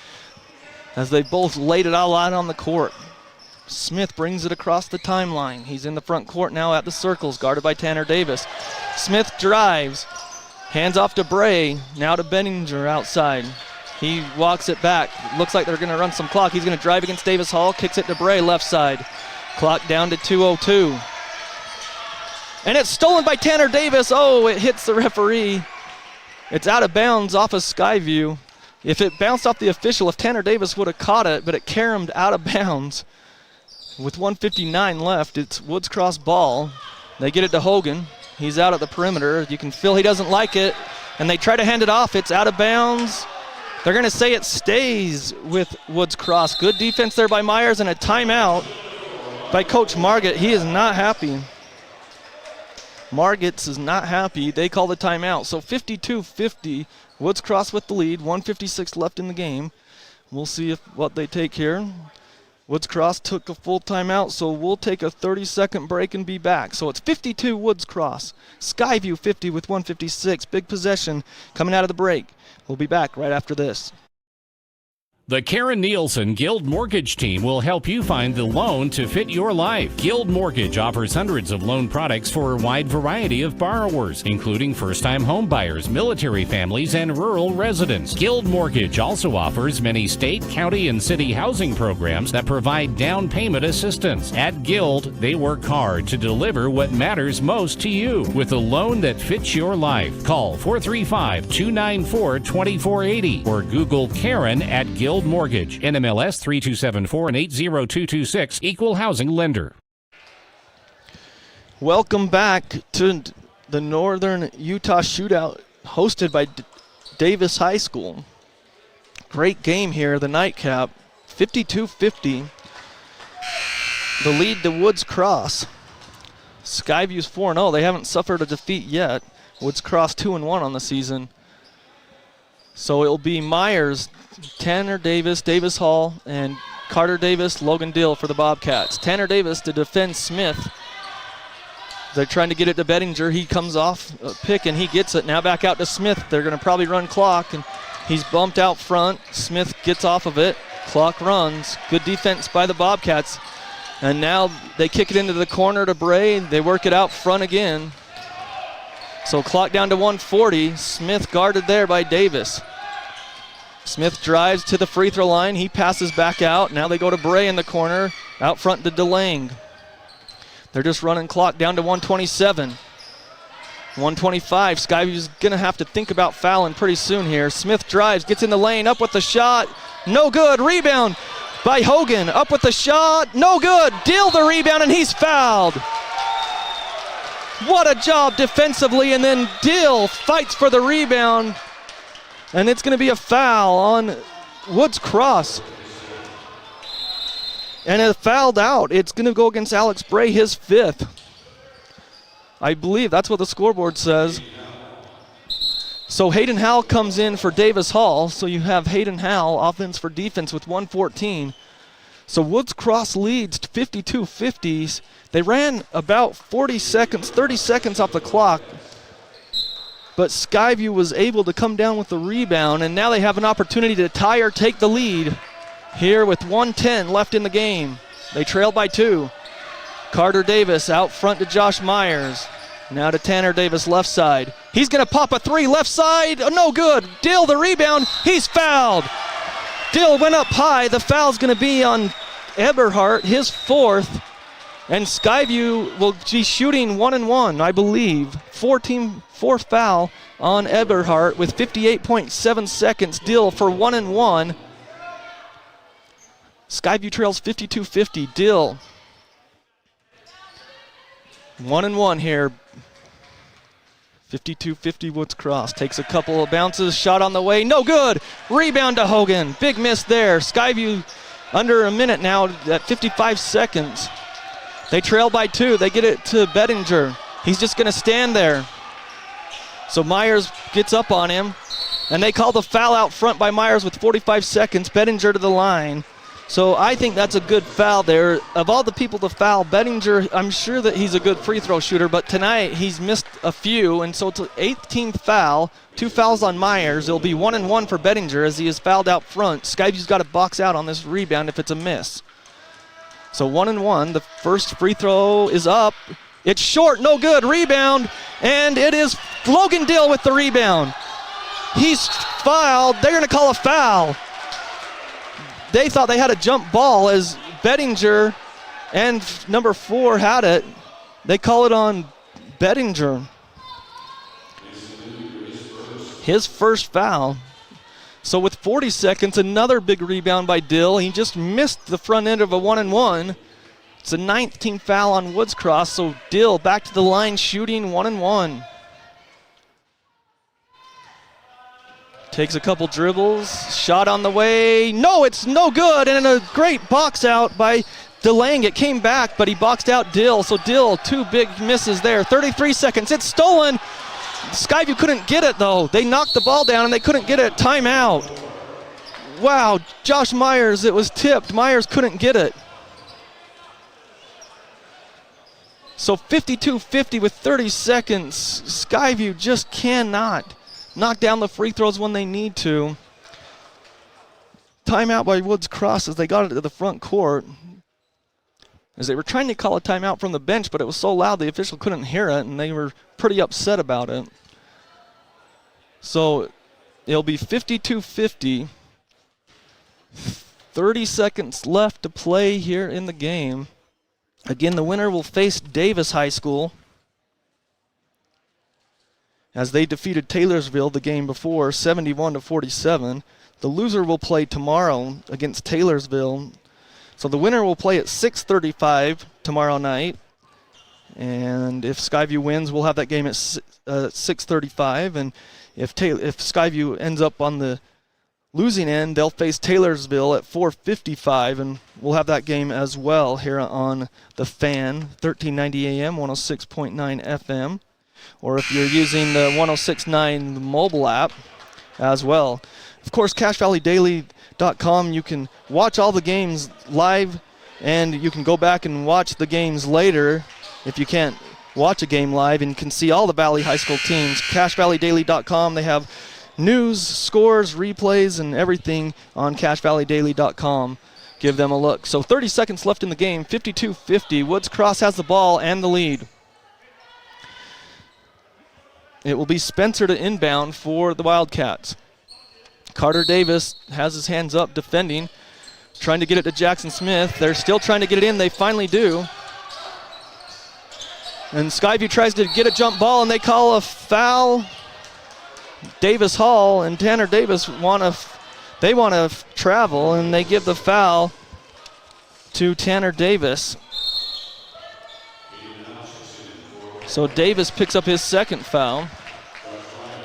as they both laid it all out on the court. Smith brings it across the timeline. He's in the front court now at the circles, guarded by Tanner Davis. Smith drives, hands off to Bray, now to Benninger outside. He walks it back. Looks like they're going to run some clock. He's going to drive against Davis Hall, kicks it to Bray left side. Clock down to 2:02. And it's stolen by Tanner Davis. Oh, it hits the referee. It's out of bounds off of Skyview. If it bounced off the official, if Tanner Davis would have caught it, but it caromed out of bounds. With 1:59 left, it's Woods Cross ball. They get it to Hogan. He's out at the perimeter. You can feel he doesn't like it. And they try to hand it off. It's out of bounds. They're going to say it stays with Woods Cross. Good defense there by Myers and a timeout by Coach Margit. He is not happy. Margits is not happy. They call the timeout. So 52-50, Woods Cross with the lead. 1:56 left in the game. We'll see what they take here. Woods Cross took a full timeout, so we'll take a 30-second break and be back. So it's 52 Woods Cross. Skyview 50 with 1:56. Big possession coming out of the break. We'll be back right after this. The Karen Nielsen Guild Mortgage Team will help you find the loan to fit your life. Guild Mortgage offers hundreds of loan products for a wide variety of borrowers, including first-time home buyers, military families, and rural residents. Guild Mortgage also offers many state, county, and city housing programs that provide down payment assistance. At Guild, they work hard to deliver what matters most to you with a loan that fits your life. Call 435-294-2480 or Google Karen at Guild Mortgage, NMLS 3274 and 80226, Equal Housing Lender. Welcome back to the Northern Utah Shootout hosted by Davis High School. Great game here, the nightcap. 52-50. The lead to Woods Cross. Skyview's 4-0. They haven't suffered a defeat yet. Woods Cross 2-1 on the season. So it'll be Myers, Tanner Davis, Davis Hall, and Carter Davis, Logan Dill for the Bobcats. Tanner Davis to defend Smith. They're trying to get it to Bettinger. He comes off a pick and he gets it. Now back out to Smith. They're going to probably run clock, and he's bumped out front. Smith gets off of it. Clock runs. Good defense by the Bobcats. And now they kick it into the corner to Bray. They work it out front again. So clock down to 1:40. Smith guarded there by Davis. Smith drives to the free throw line. He passes back out. Now they go to Bray in the corner. Out front to DeLange. They're just running clock down to 1:27. 125. Skyview's going to have to think about fouling pretty soon here. Smith drives, gets in the lane, up with the shot. No good. Rebound by Hogan. Up with the shot. No good. Dill the rebound, and he's fouled. What a job defensively, and then Dill fights for the rebound, and it's going to be a foul on Woods Cross. And it fouled out. It's going to go against Alex Bray, his 5th. I believe that's what the scoreboard says. So Hayden Howell comes in for Davis Hall. So you have Hayden Howell, offense for defense, with 114. So Woods Cross leads 52-50. They ran about 30 seconds off the clock. But Skyview was able to come down with the rebound, and now they have an opportunity to tie or take the lead here with 1:10 left in the game. They trail by 2. Carter Davis out front to Josh Myers. Now to Tanner Davis, left side. He's going to pop a 3, left side. Oh, no good. Dill the rebound. He's fouled. Dill went up high. The foul's going to be on Eberhardt, his 4th. And Skyview will be shooting 1-1, I believe. 4th foul on Eberhardt with 58.7 seconds. Dill for 1-1. Skyview trails 52-50. Dill 1-1 here. 52-50 Woods Cross. Takes a couple of bounces. Shot on the way. No good. Rebound to Hogan. Big miss there. Skyview under a minute now at 55 seconds. They trail by 2. They get it to Bettinger. He's just going to stand there. So Myers gets up on him. And they call the foul out front by Myers with 45 seconds. Bettinger to the line. So I think that's a good foul there. Of all the people to foul, Bettinger, I'm sure that he's a good free throw shooter, but tonight he's missed a few, and so it's an 18th foul. 2 fouls on Myers. It'll be 1-1 for Bettinger as he is fouled out front. Skyview's got to box out on this rebound if it's a miss. So 1-1. The first free throw is up. It's short, no good. Rebound, and it is Logan Dill with the rebound. He's fouled. They're going to call a foul. They thought they had a jump ball as Bettinger and number 4 had it. They call it on Bettinger. His first foul. So with 40 seconds, another big rebound by Dill. He just missed the front end of a 1-1. It's a 19th foul on Woods Cross, so Dill back to the line shooting 1-1. Takes a couple dribbles, shot on the way. No, it's no good, and a great box out by DeLange. It came back, but he boxed out Dill, so Dill, 2 big misses there. 33 seconds, it's stolen. Skyview couldn't get it, though. They knocked the ball down, and they couldn't get it. Timeout. Wow, Josh Myers, it was tipped. Myers couldn't get it. So 52-50 with 30 seconds. Skyview just cannot knock down the free throws when they need to. Timeout by Woods Cross as they got it to the front court. As they were trying to call a timeout from the bench, but it was so loud the official couldn't hear it, and they were pretty upset about it. So it'll be 52-50. 30 seconds left to play here in the game. Again, the winner will face Davis High School, as they defeated Taylorsville the game before, 71-47. The loser will play tomorrow against Taylorsville. So the winner will play at 6:35 tomorrow night. And if Skyview wins, we'll have that game at 6:35. And if Skyview ends up on the losing end, they'll face Taylorsville at 4:55, and we'll have that game as well here on the Fan, 1390 AM, 106.9 FM. Or if you're using the 106.9 mobile app as well. Of course, CashValleyDaily.com, you can watch all the games live, and you can go back and watch the games later if you can't watch a game live, and can see all the Valley High School teams. CashValleyDaily.com, they have news, scores, replays, and everything on CashValleyDaily.com. Give them a look. So 30 seconds left in the game, 52-50. Woods Cross has the ball and the lead. It will be Spencer to inbound for the Wildcats. Carter Davis has his hands up defending, trying to get it to Jackson Smith. They're still trying to get it in. They finally do. And Skyview tries to get a jump ball, and they call a foul. Davis Hall and Tanner Davis want to travel, and they give the foul to Tanner Davis. So Davis picks up his second foul.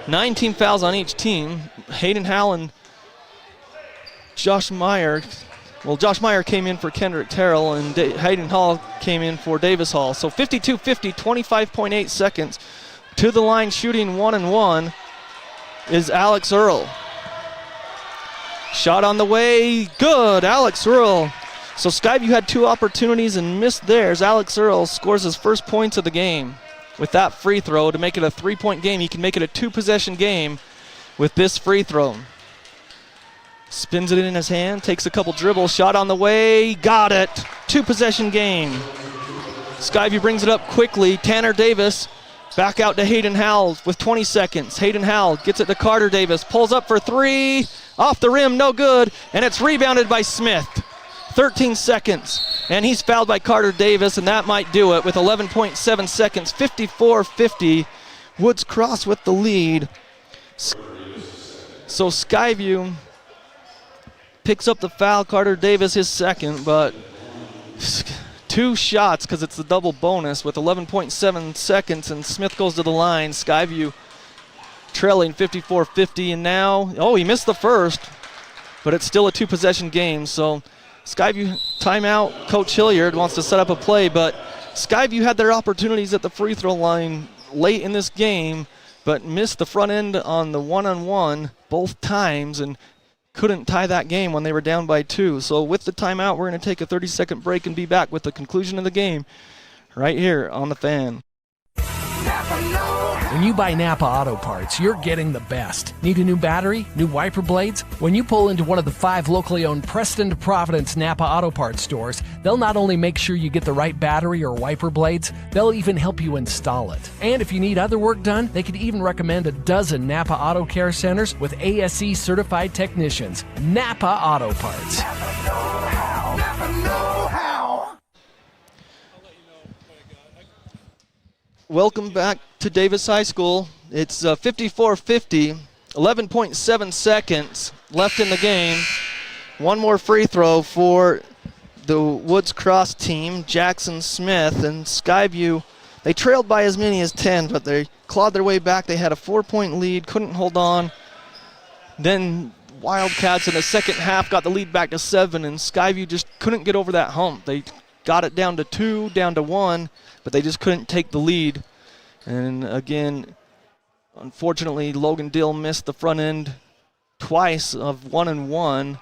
19 fouls on each team. Hayden Howell and Josh Meyer. Well, Josh Meyer came in for Kendrick Terrell, and Hayden Hall came in for Davis Hall. So 52-50, 25.8 seconds. To the line shooting 1-1 is Alex Earl. Shot on the way, good, Alex Earl. So Skyview had 2 opportunities and missed theirs. Alex Earl scores his first points of the game with that free throw to make it a 3-point game. He can make it a 2-possession game with this free throw. Spins it in his hand, takes a couple dribbles, shot on the way, got it. 2-possession game. Skyview brings it up quickly. Tanner Davis back out to Hayden Howell with 20 seconds. Hayden Howell gets it to Carter Davis, pulls up for 3, off the rim, no good, and it's rebounded by Smith. 13 seconds, and he's fouled by Carter Davis, and that might do it with 11.7 seconds. 54-50, Woods Cross with the lead. So Skyview picks up the foul, Carter Davis his second, but 2 shots because it's the double bonus with 11.7 seconds, and Smith goes to the line. Skyview trailing 54-50, and now, he missed the first, but it's still a 2-possession game, so Skyview timeout. Coach Hilliard wants to set up a play, but Skyview had their opportunities at the free throw line late in this game, but missed the front end on the 1-on-1 both times and couldn't tie that game when they were down by 2. So with the timeout, we're going to take a 30-second break and be back with the conclusion of the game right here on The Fan. When you buy Napa Auto Parts, you're getting the best. Need a new battery? New wiper blades? When you pull into one of the 5 locally owned Preston to Providence Napa Auto Parts stores, they'll not only make sure you get the right battery or wiper blades, they'll even help you install it. And if you need other work done, they could even recommend a dozen Napa Auto Care Centers with ASE certified technicians. Napa Auto Parts. Napa know-how. Napa know-how. Welcome back to Davis High School. It's 54-50, 11.7 seconds left in the game. One more free throw for the Woods Cross team, Jackson Smith, and Skyview. They trailed by as many as 10, but they clawed their way back. They had a 4-point lead, couldn't hold on. Then Wildcats in the second half got the lead back to 7, and Skyview just couldn't get over that hump. They got it down to 2, down to 1, but they just couldn't take the lead. And again, unfortunately, Logan Dill missed the front end twice of 1-and-1.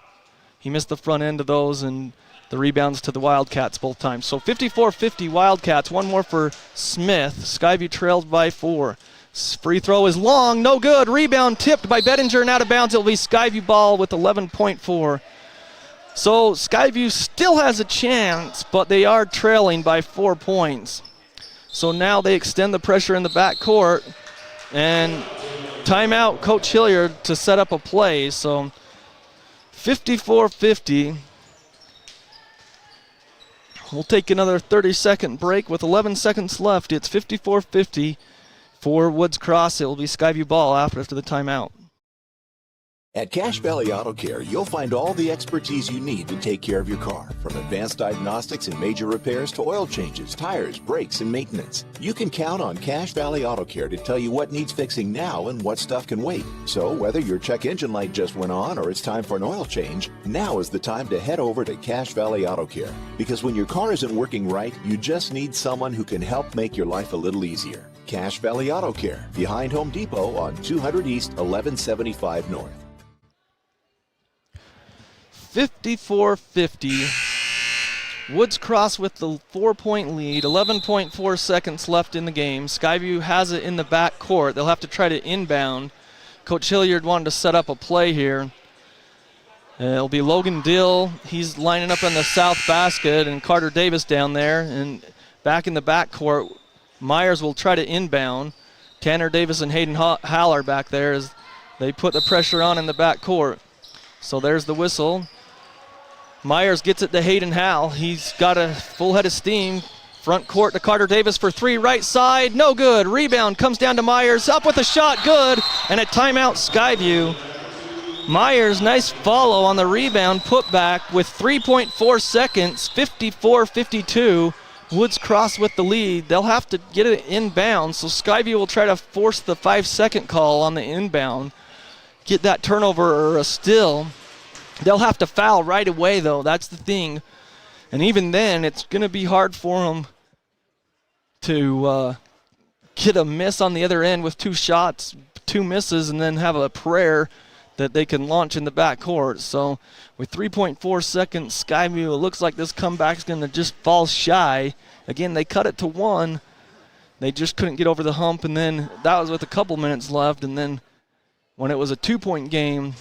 He missed the front end of those, and the rebounds to the Wildcats both times. So 54-50 Wildcats, one more for Smith. Skyview trailed by 4. Free throw is long, no good. Rebound tipped by Bettinger and out of bounds. It'll be Skyview ball with 11.4. So Skyview still has a chance, but they are trailing by 4 points. So now they extend the pressure in the backcourt, and timeout Coach Hilliard to set up a play. So 54-50. We'll take another 30-second break with 11 seconds left. It's 54-50 for Woods Cross. It will be Skyview ball after the timeout. At Cache Valley Auto Care, you'll find all the expertise you need to take care of your car, from advanced diagnostics and major repairs to oil changes, tires, brakes, and maintenance. You can count on Cache Valley Auto Care to tell you what needs fixing now and what stuff can wait. So whether your check engine light just went on or it's time for an oil change, now is the time to head over to Cache Valley Auto Care. Because when your car isn't working right, you just need someone who can help make your life a little easier. Cache Valley Auto Care, behind Home Depot on 200 East, 1175 North. 54-50. Woods Cross with the 4-point lead, 11.4 seconds left in the game. Skyview has it in the back court. They'll have to try to inbound. Coach Hilliard wanted to set up a play here. It'll be Logan Dill. He's lining up in the south basket, and Carter Davis down there. And back in the back court, Myers will try to inbound. Tanner Davis and Hayden Howell are back there as they put the pressure on in the back court. So there's the whistle. Myers gets it to Hayden Howell. He's got a full head of steam, Front court to Carter Davis for three, right side, no good. Rebound comes down to Myers, up with a shot, good. And a timeout, Skyview. Myers, nice follow on the rebound, put back with 3.4 seconds, 54-52. Woods Cross with the lead. They'll have to get it inbound, so Skyview will try to force the 5-second call on the inbound, get that turnover or a steal. They'll have to foul right away, though. That's the thing. And even then, it's going to be hard for them to get a miss on the other end with two shots, two misses, and then have a prayer that they can launch in the backcourt. So with 3.4 seconds, Skyview, it looks like this comeback's going to just fall shy. Again, they cut it to 1. They just couldn't get over the hump, and then that was with a couple minutes left. And then when it was a 2-point game,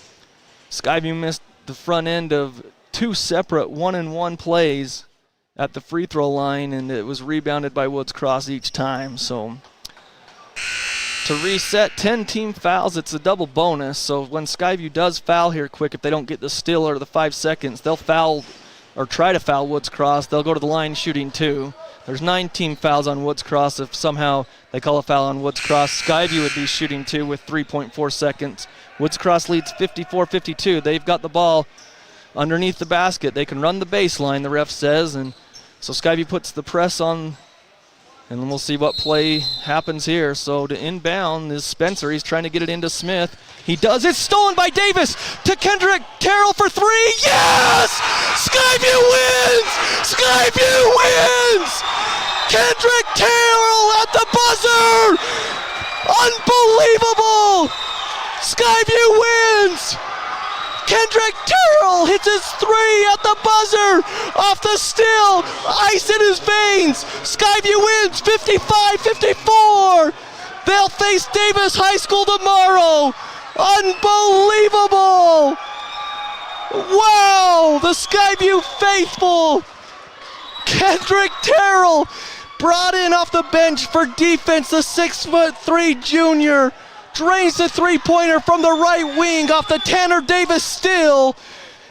Skyview missed the front end of 2 separate 1-and-1 plays at the free throw line, and it was rebounded by Woods Cross each time. So to reset, 10 team fouls, it's a double bonus. So when Skyview does foul here quick, if they don't get the steal or the 5 seconds, they'll foul or try to foul Woods Cross. They'll go to the line shooting 2. There's 9 team fouls on Woods Cross. If somehow they call a foul on Woods Cross, Skyview would be shooting 2 with 3.4 seconds. Woods Cross leads 54-52. They've got the ball underneath the basket. They can run the baseline, the ref says, and so Skyview puts the press on, and then we'll see what play happens here. So to inbound is Spencer. He's trying to get it into Smith. He does. It's stolen by Davis to Kendrick Terrell for 3. Yes! Skyview wins! Skyview wins! Kendrick Terrell at the buzzer! Unbelievable! Skyview wins! Kendrick Terrell hits his 3 at the buzzer off the steal. Ice in his veins. Skyview wins 55-54. They'll face Davis High School tomorrow. Unbelievable. Wow, the Skyview faithful. Kendrick Terrell brought in off the bench for defense, the 6'3" junior. Drains the three-pointer from the right wing off the Tanner Davis steal,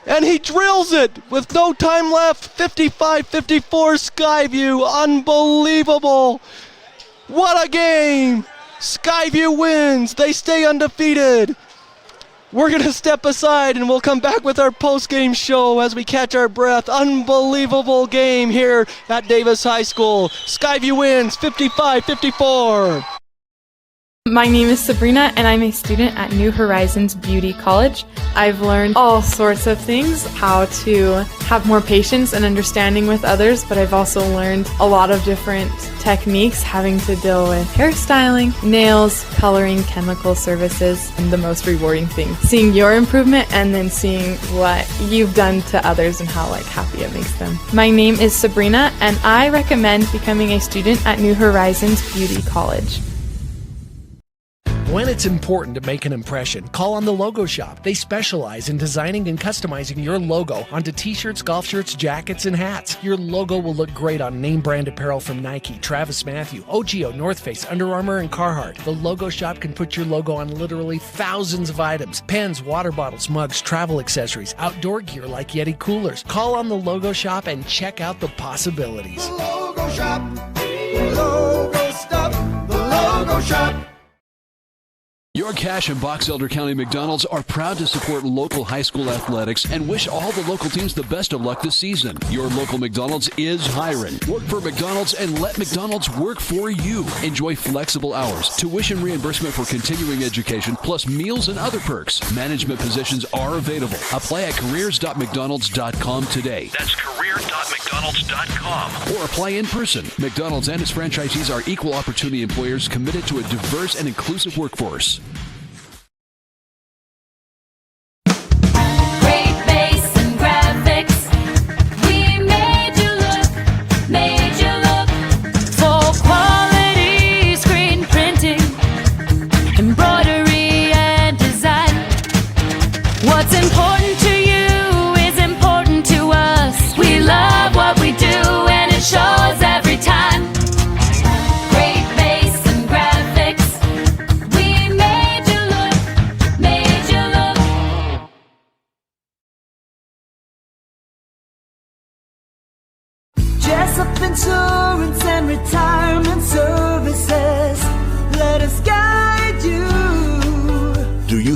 and he drills it with no time left. 55-54 Skyview. Unbelievable. What a game. Skyview wins. They stay undefeated. We're going to step aside, and we'll come back with our post-game show as we catch our breath. Unbelievable game here at Davis High School. Skyview wins 55-54. My name is Sabrina, and I'm a student at New Horizons Beauty College. I've learned all sorts of things, how to have more patience and understanding with others, but I've also learned a lot of different techniques having to deal with hairstyling, nails, coloring, chemical services, and the most rewarding thing, seeing your improvement and then seeing what you've done to others and how happy it makes them. My name is Sabrina, and I recommend becoming a student at New Horizons Beauty College. When it's important to make an impression, call on the Logo Shop. They specialize in designing and customizing your logo onto t-shirts, golf shirts, jackets, and hats. Your logo will look great on name brand apparel from Nike, Travis Mathew, OGIO, North Face, Under Armour, and Carhartt. The Logo Shop can put your logo on literally thousands of items: pens, water bottles, mugs, travel accessories, outdoor gear like Yeti coolers. Call on the Logo Shop and check out the possibilities. The Logo Shop. Logo stuff. The Logo Shop. Your Cache and Box Elder County McDonald's are proud to support local high school athletics and wish all the local teams the best of luck this season. Your local McDonald's is hiring. Work for McDonald's and let McDonald's work for you. Enjoy flexible hours, tuition reimbursement for continuing education, plus meals and other perks. Management positions are available. Apply at careers.mcdonalds.com today. That's career.mcdonalds.com. Or apply in person. McDonald's and its franchisees are equal opportunity employers committed to a diverse and inclusive workforce. What's important to you is important to us. We love what we do, and it shows every time. Great bass and graphics, we made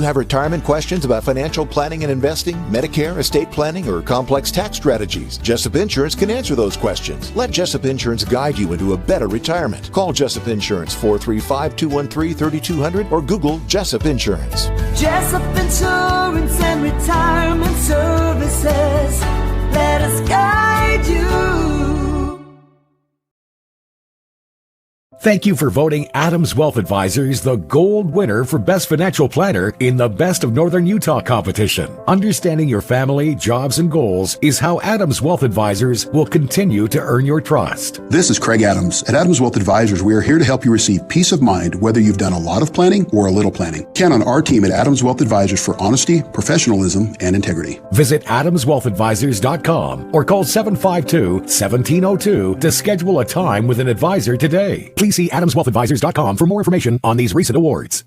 have retirement questions about financial planning and investing, Medicare, estate planning, or complex tax strategies? Jessup Insurance can answer those questions. Let Jessup Insurance guide you into a better retirement. Call Jessup Insurance 435-213-3200 or Google Jessup Insurance. Jessup Insurance and Retirement Services. Let us guide you. Thank you for voting Adams Wealth Advisors the gold winner for Best Financial Planner in the Best of Northern Utah competition. Understanding your family, jobs, and goals is how Adams Wealth Advisors will continue to earn your trust. This is Craig Adams. At Adams Wealth Advisors, we are here to help you receive peace of mind whether you've done a lot of planning or a little planning. Count on our team at Adams Wealth Advisors for honesty, professionalism, and integrity. Visit adamswealthadvisors.com or call 752-1702 to schedule a time with an advisor today. Please see adamswealthadvisors.com for more information on these recent awards.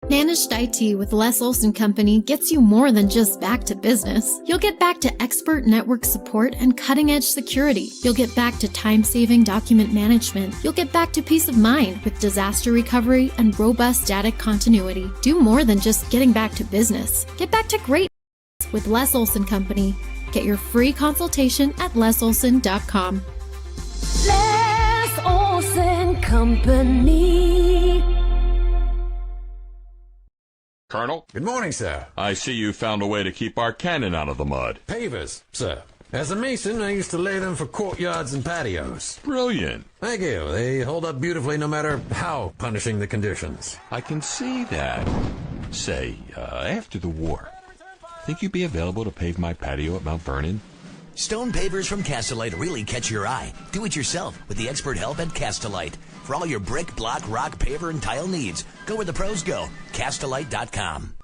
Managed IT with Les Olson Company gets you more than just back to business. You'll get back to expert network support and cutting-edge security. You'll get back to time-saving document management. You'll get back to peace of mind with disaster recovery and robust data continuity. Do more than just getting back to business. Get back to great with Les Olson Company. Get your free consultation at lesolson.com. Les Olson Company. Colonel? Good morning, sir. I see you found a way to keep our cannon out of the mud. Pavers, sir. As a mason, I used to lay them for courtyards and patios. Brilliant. Thank you. They hold up beautifully no matter how punishing the conditions. I can see that. Say, after the war, think you'd be available to pave my patio at Mount Vernon? Stone pavers from Castellite really catch your eye. Do it yourself with the expert help at Castellite. For all your brick, block, rock, paver, and tile needs, go where the pros go. Castellite.com.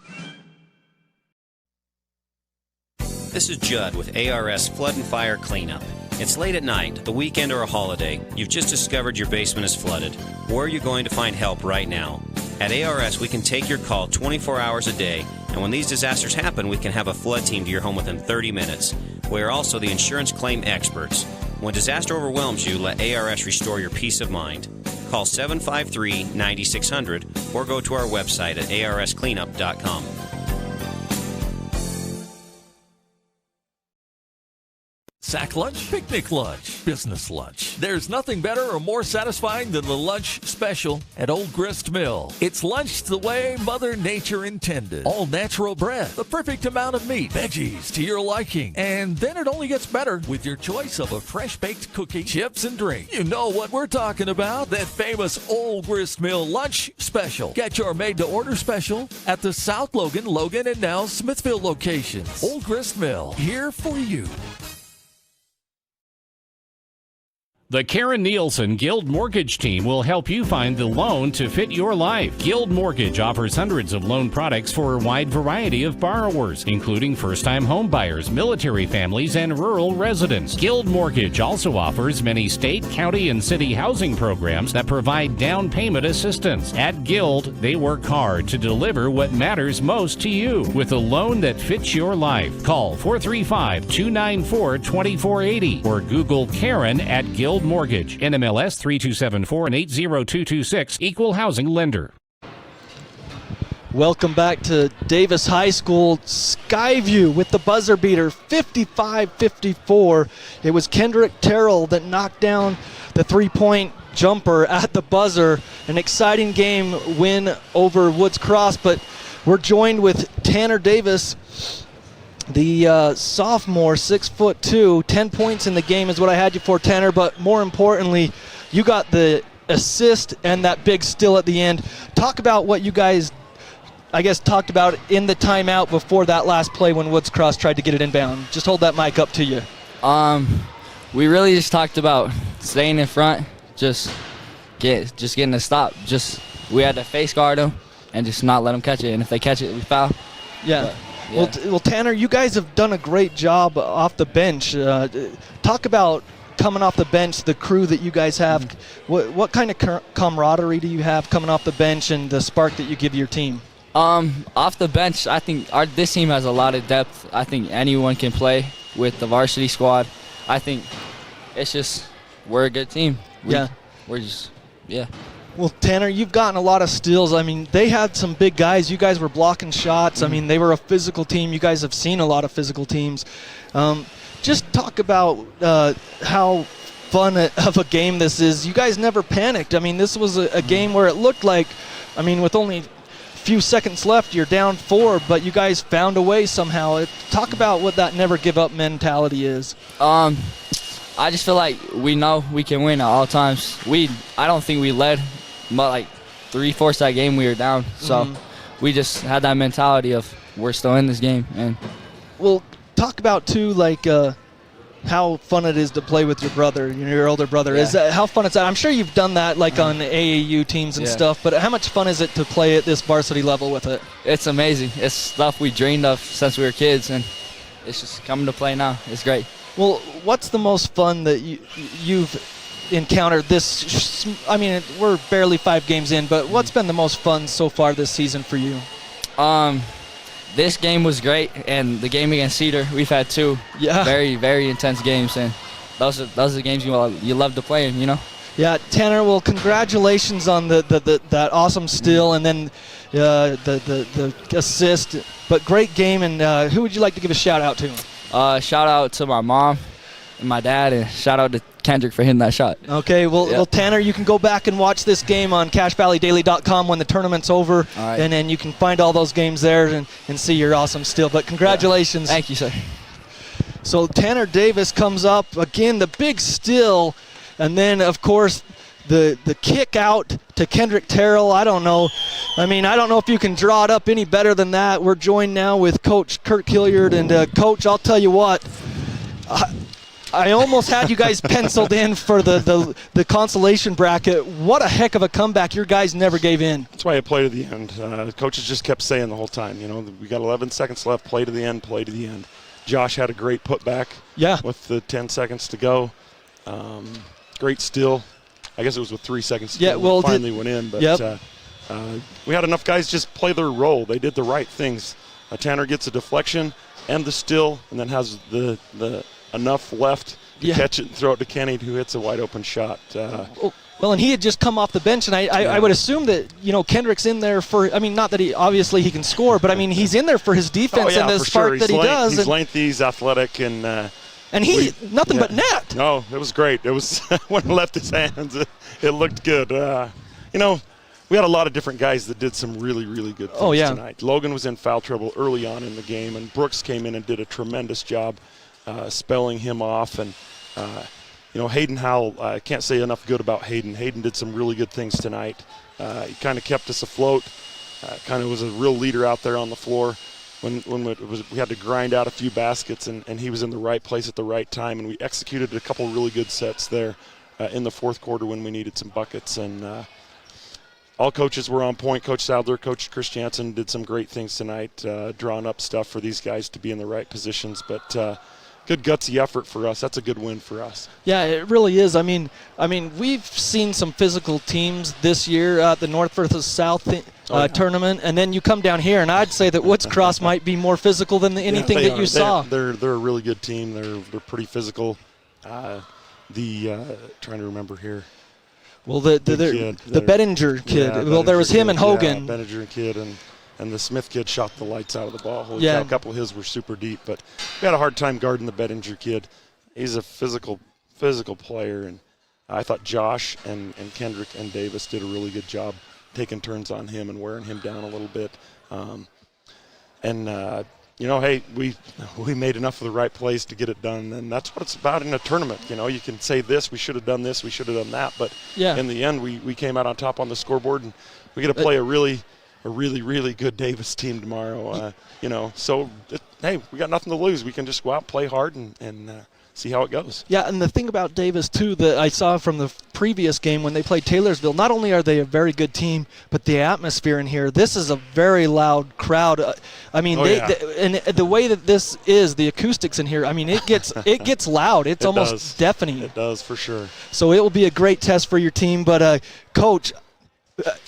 This is Judd with ARS Flood and Fire Cleanup. It's late at night, the weekend, or a holiday. You've just discovered your basement is flooded. Where are you going to find help right now? At ARS, we can take your call 24 hours a day, and when these disasters happen, we can have a flood team to your home within 30 minutes. We are also the insurance claim experts. When disaster overwhelms you, let ARS restore your peace of mind. Call 753-9600 or go to our website at arscleanup.com. Sack lunch, picnic lunch, business lunch. There's nothing better or more satisfying than the lunch special at Old Grist Mill. It's lunch the way Mother Nature intended. All natural bread, the perfect amount of meat, veggies to your liking. And then it only gets better with your choice of a fresh-baked cookie, chips, and drink. You know what we're talking about, that famous Old Grist Mill lunch special. Get your made-to-order special at the South Logan, and now Smithville locations. Old Grist Mill, here for you. The Karen Nielsen Guild Mortgage Team will help you find the loan to fit your life. Guild Mortgage offers hundreds of loan products for a wide variety of borrowers, including first-time home buyers, military families, and rural residents. Guild Mortgage also offers many state, county, and city housing programs that provide down payment assistance. At Guild, they work hard to deliver what matters most to you with a loan that fits your life. Call 435-294-2480 or Google Karen at Guild Mortgage, NMLS 3274 and 80226, Equal Housing Lender. Welcome back to Davis High School. Skyview with the buzzer beater, 55-54. It was Kendrick Terrell that knocked down the three-point jumper at the buzzer. An exciting game win over Woods Cross, but we're joined with Tanner Davis, the sophomore, 6'2", 10 points in the game is what I had you for, Tanner, but more importantly, you got the assist and that big steal at the end. Talk about what you guys, I guess, talked about in the timeout before that last play when Woods Cross tried to get it inbound. Just hold that mic up to you. We really just talked about staying in front, just getting a stop. We had to face guard them and just not let them catch it, and if they catch it, we foul. Yeah. But, yeah. Well, Tanner, you guys have done a great job off the bench. Talk about coming off the bench, the crew that you guys have. Mm-hmm. What kind of camaraderie do you have coming off the bench and the spark that you give your team? Off the bench, I think this team has a lot of depth. I think anyone can play with the varsity squad. I think it's just we're a good team. We're just. Well, Tanner, you've gotten a lot of steals. I mean, they had some big guys. You guys were blocking shots. I mean, they were a physical team. You guys have seen a lot of physical teams. Just talk about how fun of a game this is. You guys never panicked. I mean, this was a game where it looked like, I mean, with only a few seconds left, you're down 4, but you guys found a way somehow. Talk about what that never give up mentality is. I just feel like we know we can win at all times. I don't think we led, but like 3/4 that game we were down. So we just had that mentality of we're still in this game. And well, talk about too, like how fun it is to play with your brother, your older brother. Yeah. Is that how fun it's at? I'm sure you've done that like on AAU teams and stuff, but how much fun is it to play at this varsity level with it? it's amazing. It's stuff we dreamed of since we were kids, and it's just coming to play now. It's great. Well, what's the most fun that you've encountered this? I mean, we're barely 5 games in, but what's been the most fun so far this season for you? This game was great, and the game against Cedar, we've had 2 very, very intense games, and those are the games you love to play in, you know? Yeah, Tanner, well, congratulations on that awesome steal and then the assist. But great game, and who would you like to give a shout-out to? Shout out to my mom and my dad, and shout out to Kendrick for hitting that shot. Okay, well, Tanner, you can go back and watch this game on CashValleyDaily.com when the tournament's over, and then you can find all those games there and see your awesome steal. But congratulations. Thank you, sir. So Tanner Davis comes up, again, the big steal, and then, of course, the kick out to Kendrick Terrell. I don't know. I mean, I don't know if you can draw it up any better than that. We're joined now with Coach Kurt Hilliard, and Coach, I'll tell you what, I almost had you guys penciled in for the consolation bracket. What a heck of a comeback. Your guys never gave in. That's why I play to the end. Coaches just kept saying the whole time, you know, we got 11 seconds left, play to the end, play to the end. Josh had a great putback with the 10 seconds to go. Great steal. I guess it was with 3 seconds to go. Well, finally went in. But we had enough guys just play their role. They did the right things. Tanner gets a deflection and the steal, and then has the enough left to catch it and throw it to Kenny, who hits a wide open shot. Well, and he had just come off the bench, and I would assume that, you know, Kendrick's in there for, I mean, not that he can score, but I mean, he's in there for his defense and the spark that he does. He's lengthy, he's athletic, and nothing but net. No, it was great. It was when it left his hands, it looked good. You know, we had a lot of different guys that did some really, really good things tonight. Logan was in foul trouble early on in the game, and Brooks came in and did a tremendous job spelling him off. And, you know, Hayden Howell, I can't say enough good about Hayden. Hayden did some really good things tonight. He kind of kept us afloat, kind of was a real leader out there on the floor. When we had to grind out a few baskets, and he was in the right place at the right time, and we executed a couple really good sets there in the fourth quarter when we needed some buckets. And all coaches were on point. Coach Sadler, Coach Chris Jansen did some great things tonight, drawing up stuff for these guys to be in the right positions. But good gutsy effort for us. That's a good win for us. Yeah, it really is. I mean, we've seen some physical teams this year at the North versus South tournament, and then you come down here, and I'd say that Woods Cross might be more physical than anything that you saw. They're a really good team. They're pretty physical. Trying to remember here. Well, the Bettinger kid. Well, there was him and Hogan. Yeah, Bettinger kid and the Smith kid shot the lights out of the ball. Holy cow, a couple of his were super deep, but we had a hard time guarding the Bettinger kid. He's a physical player, and I thought Josh and Kendrick and Davis did a really good job taking turns on him and wearing him down a little bit. You know, hey, we made enough of the right plays to get it done, and that's what it's about in a tournament. You know, you can say this, we should have done this, we should have done that, but in the end, we came out on top on the scoreboard, and we get to play a really, really good Davis team tomorrow. You know, so hey, we got nothing to lose. We can just go out, play hard, and see how it goes. Yeah, and the thing about Davis, too, that I saw from the previous game when they played Taylorsville, not only are they a very good team, but the atmosphere in here, this is a very loud crowd. I mean, and the way that this is, the acoustics in here, I mean, it gets loud. It's almost deafening. It does, for sure. So it will be a great test for your team. But, Coach,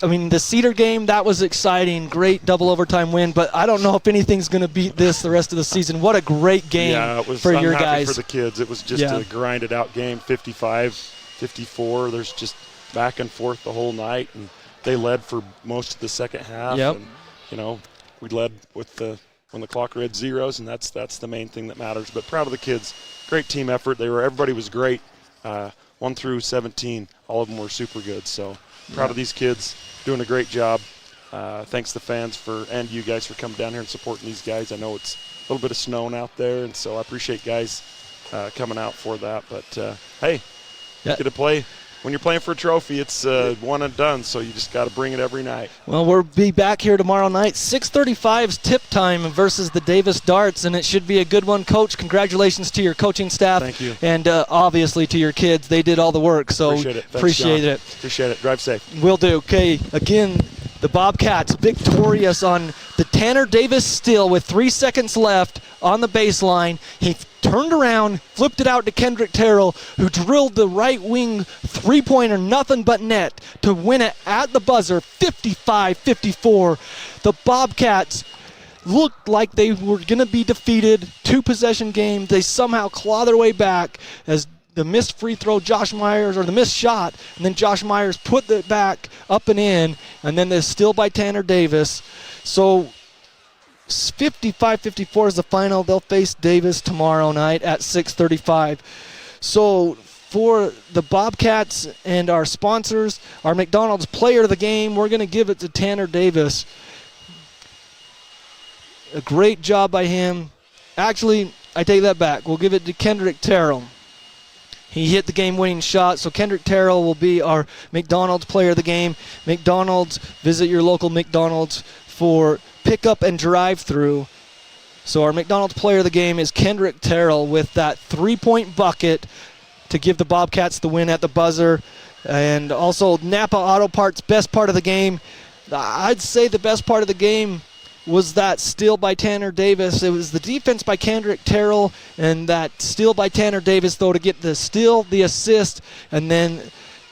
I mean, the Cedar game, that was exciting. Great double overtime win, but I don't know if anything's going to beat this the rest of the season. What a great game for your guys. For the kids. It was just a grinded out game, 55-54. There's just back and forth the whole night, and they led for most of the second half. Yep. And, you know, we led with when the clock read zeros, and that's the main thing that matters. But proud of the kids. Great team effort. Everybody was great. 1 through 17, all of them were super good. So proud of these kids, doing a great job. Thanks to the fans and you guys for coming down here and supporting these guys. I know it's a little bit of snowing out there, and so I appreciate guys coming out for that. But, hey, you get to play. When you're playing for a trophy, it's one and done, so you just got to bring it every night. Well, we'll be back here tomorrow night. 6:35's tip time versus the Davis Darts, and it should be a good one. Coach, congratulations to your coaching staff. Thank you. And obviously to your kids. They did all the work, so appreciate it. Thanks, appreciate John. it. Appreciate it. Drive safe. Will do. Okay, again, the Bobcats victorious on the Tanner Davis steal with 3 seconds left on the baseline. He turned around, flipped it out to Kendrick Terrell, who drilled the right wing three-pointer, nothing but net, to win it at the buzzer, 55-54. The Bobcats looked like they were going to be defeated. 2-possession game. They somehow claw their way back as the missed free throw, the missed shot, and then Josh Myers put it back up and in, and then the steal by Tanner Davis. So 55-54 is the final. They'll face Davis tomorrow night at 6:35. So for the Bobcats and our sponsors, our McDonald's player of the game, we're going to give it to Tanner Davis. A great job by him. Actually, I take that back. We'll give it to Kendrick Terrell. He hit the game-winning shot, so Kendrick Terrell will be our McDonald's player of the game. McDonald's, visit your local McDonald's for pickup and drive-through. So our McDonald's player of the game is Kendrick Terrell with that 3-point bucket to give the Bobcats the win at the buzzer. And also Napa Auto Parts, best part of the game. I'd say the best part of the game was that steal by Tanner Davis. It was the defense by Kendrick Terrell and that steal by Tanner Davis, though, to get the steal, the assist, and then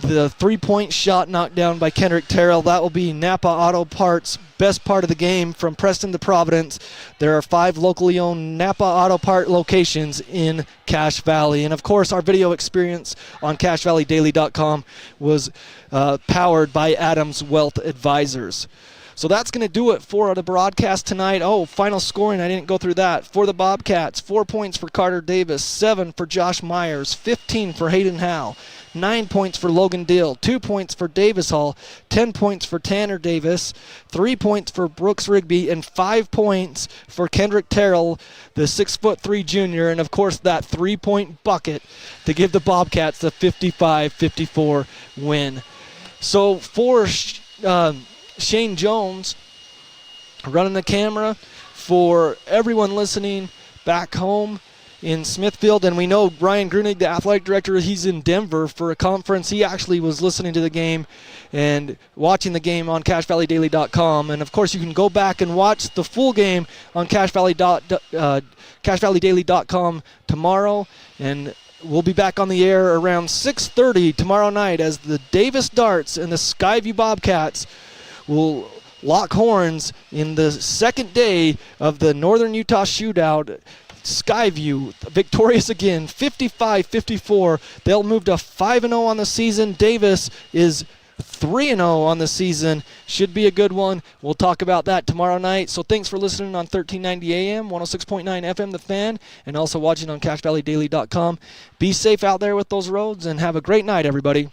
the 3-point shot knocked down by Kendrick Terrell. That will be Napa Auto Parts' best part of the game from Preston to Providence. There are 5 locally owned Napa Auto Part locations in Cache Valley. And, of course, our video experience on CacheValleyDaily.com was powered by Adams Wealth Advisors. So that's going to do it for the broadcast tonight. Oh, final scoring, I didn't go through that. For the Bobcats, 4 points for Carter Davis, 7 for Josh Myers, 15 for Hayden Howe, 9 points for Logan Dill, 2 points for Davis Hall, 10 points for Tanner Davis, 3 points for Brooks Rigby, and 5 points for Kendrick Terrell, the 6'3" junior, and of course that 3-point bucket to give the Bobcats the 55-54 win. So for Shane Jones running the camera, for everyone listening back home in Smithfield, and we know Ryan Grunig, the athletic director, he's in Denver for a conference. He actually was listening to the game and watching the game on CacheValleyDaily.com, and of course you can go back and watch the full game on CacheValleyDaily.com tomorrow, and we'll be back on the air around 6:30 tomorrow night as the Davis Darts and the Skyview Bobcats will lock horns in the second day of the Northern Utah Shootout. Skyview victorious again, 55-54. They'll move to 5-0 on the season. Davis is 3-0 on the season. Should be a good one. We'll talk about that tomorrow night. So thanks for listening on 1390 AM, 106.9 FM, The Fan, and also watching on CacheValleyDaily.com. Be safe out there with those roads, and have a great night, everybody.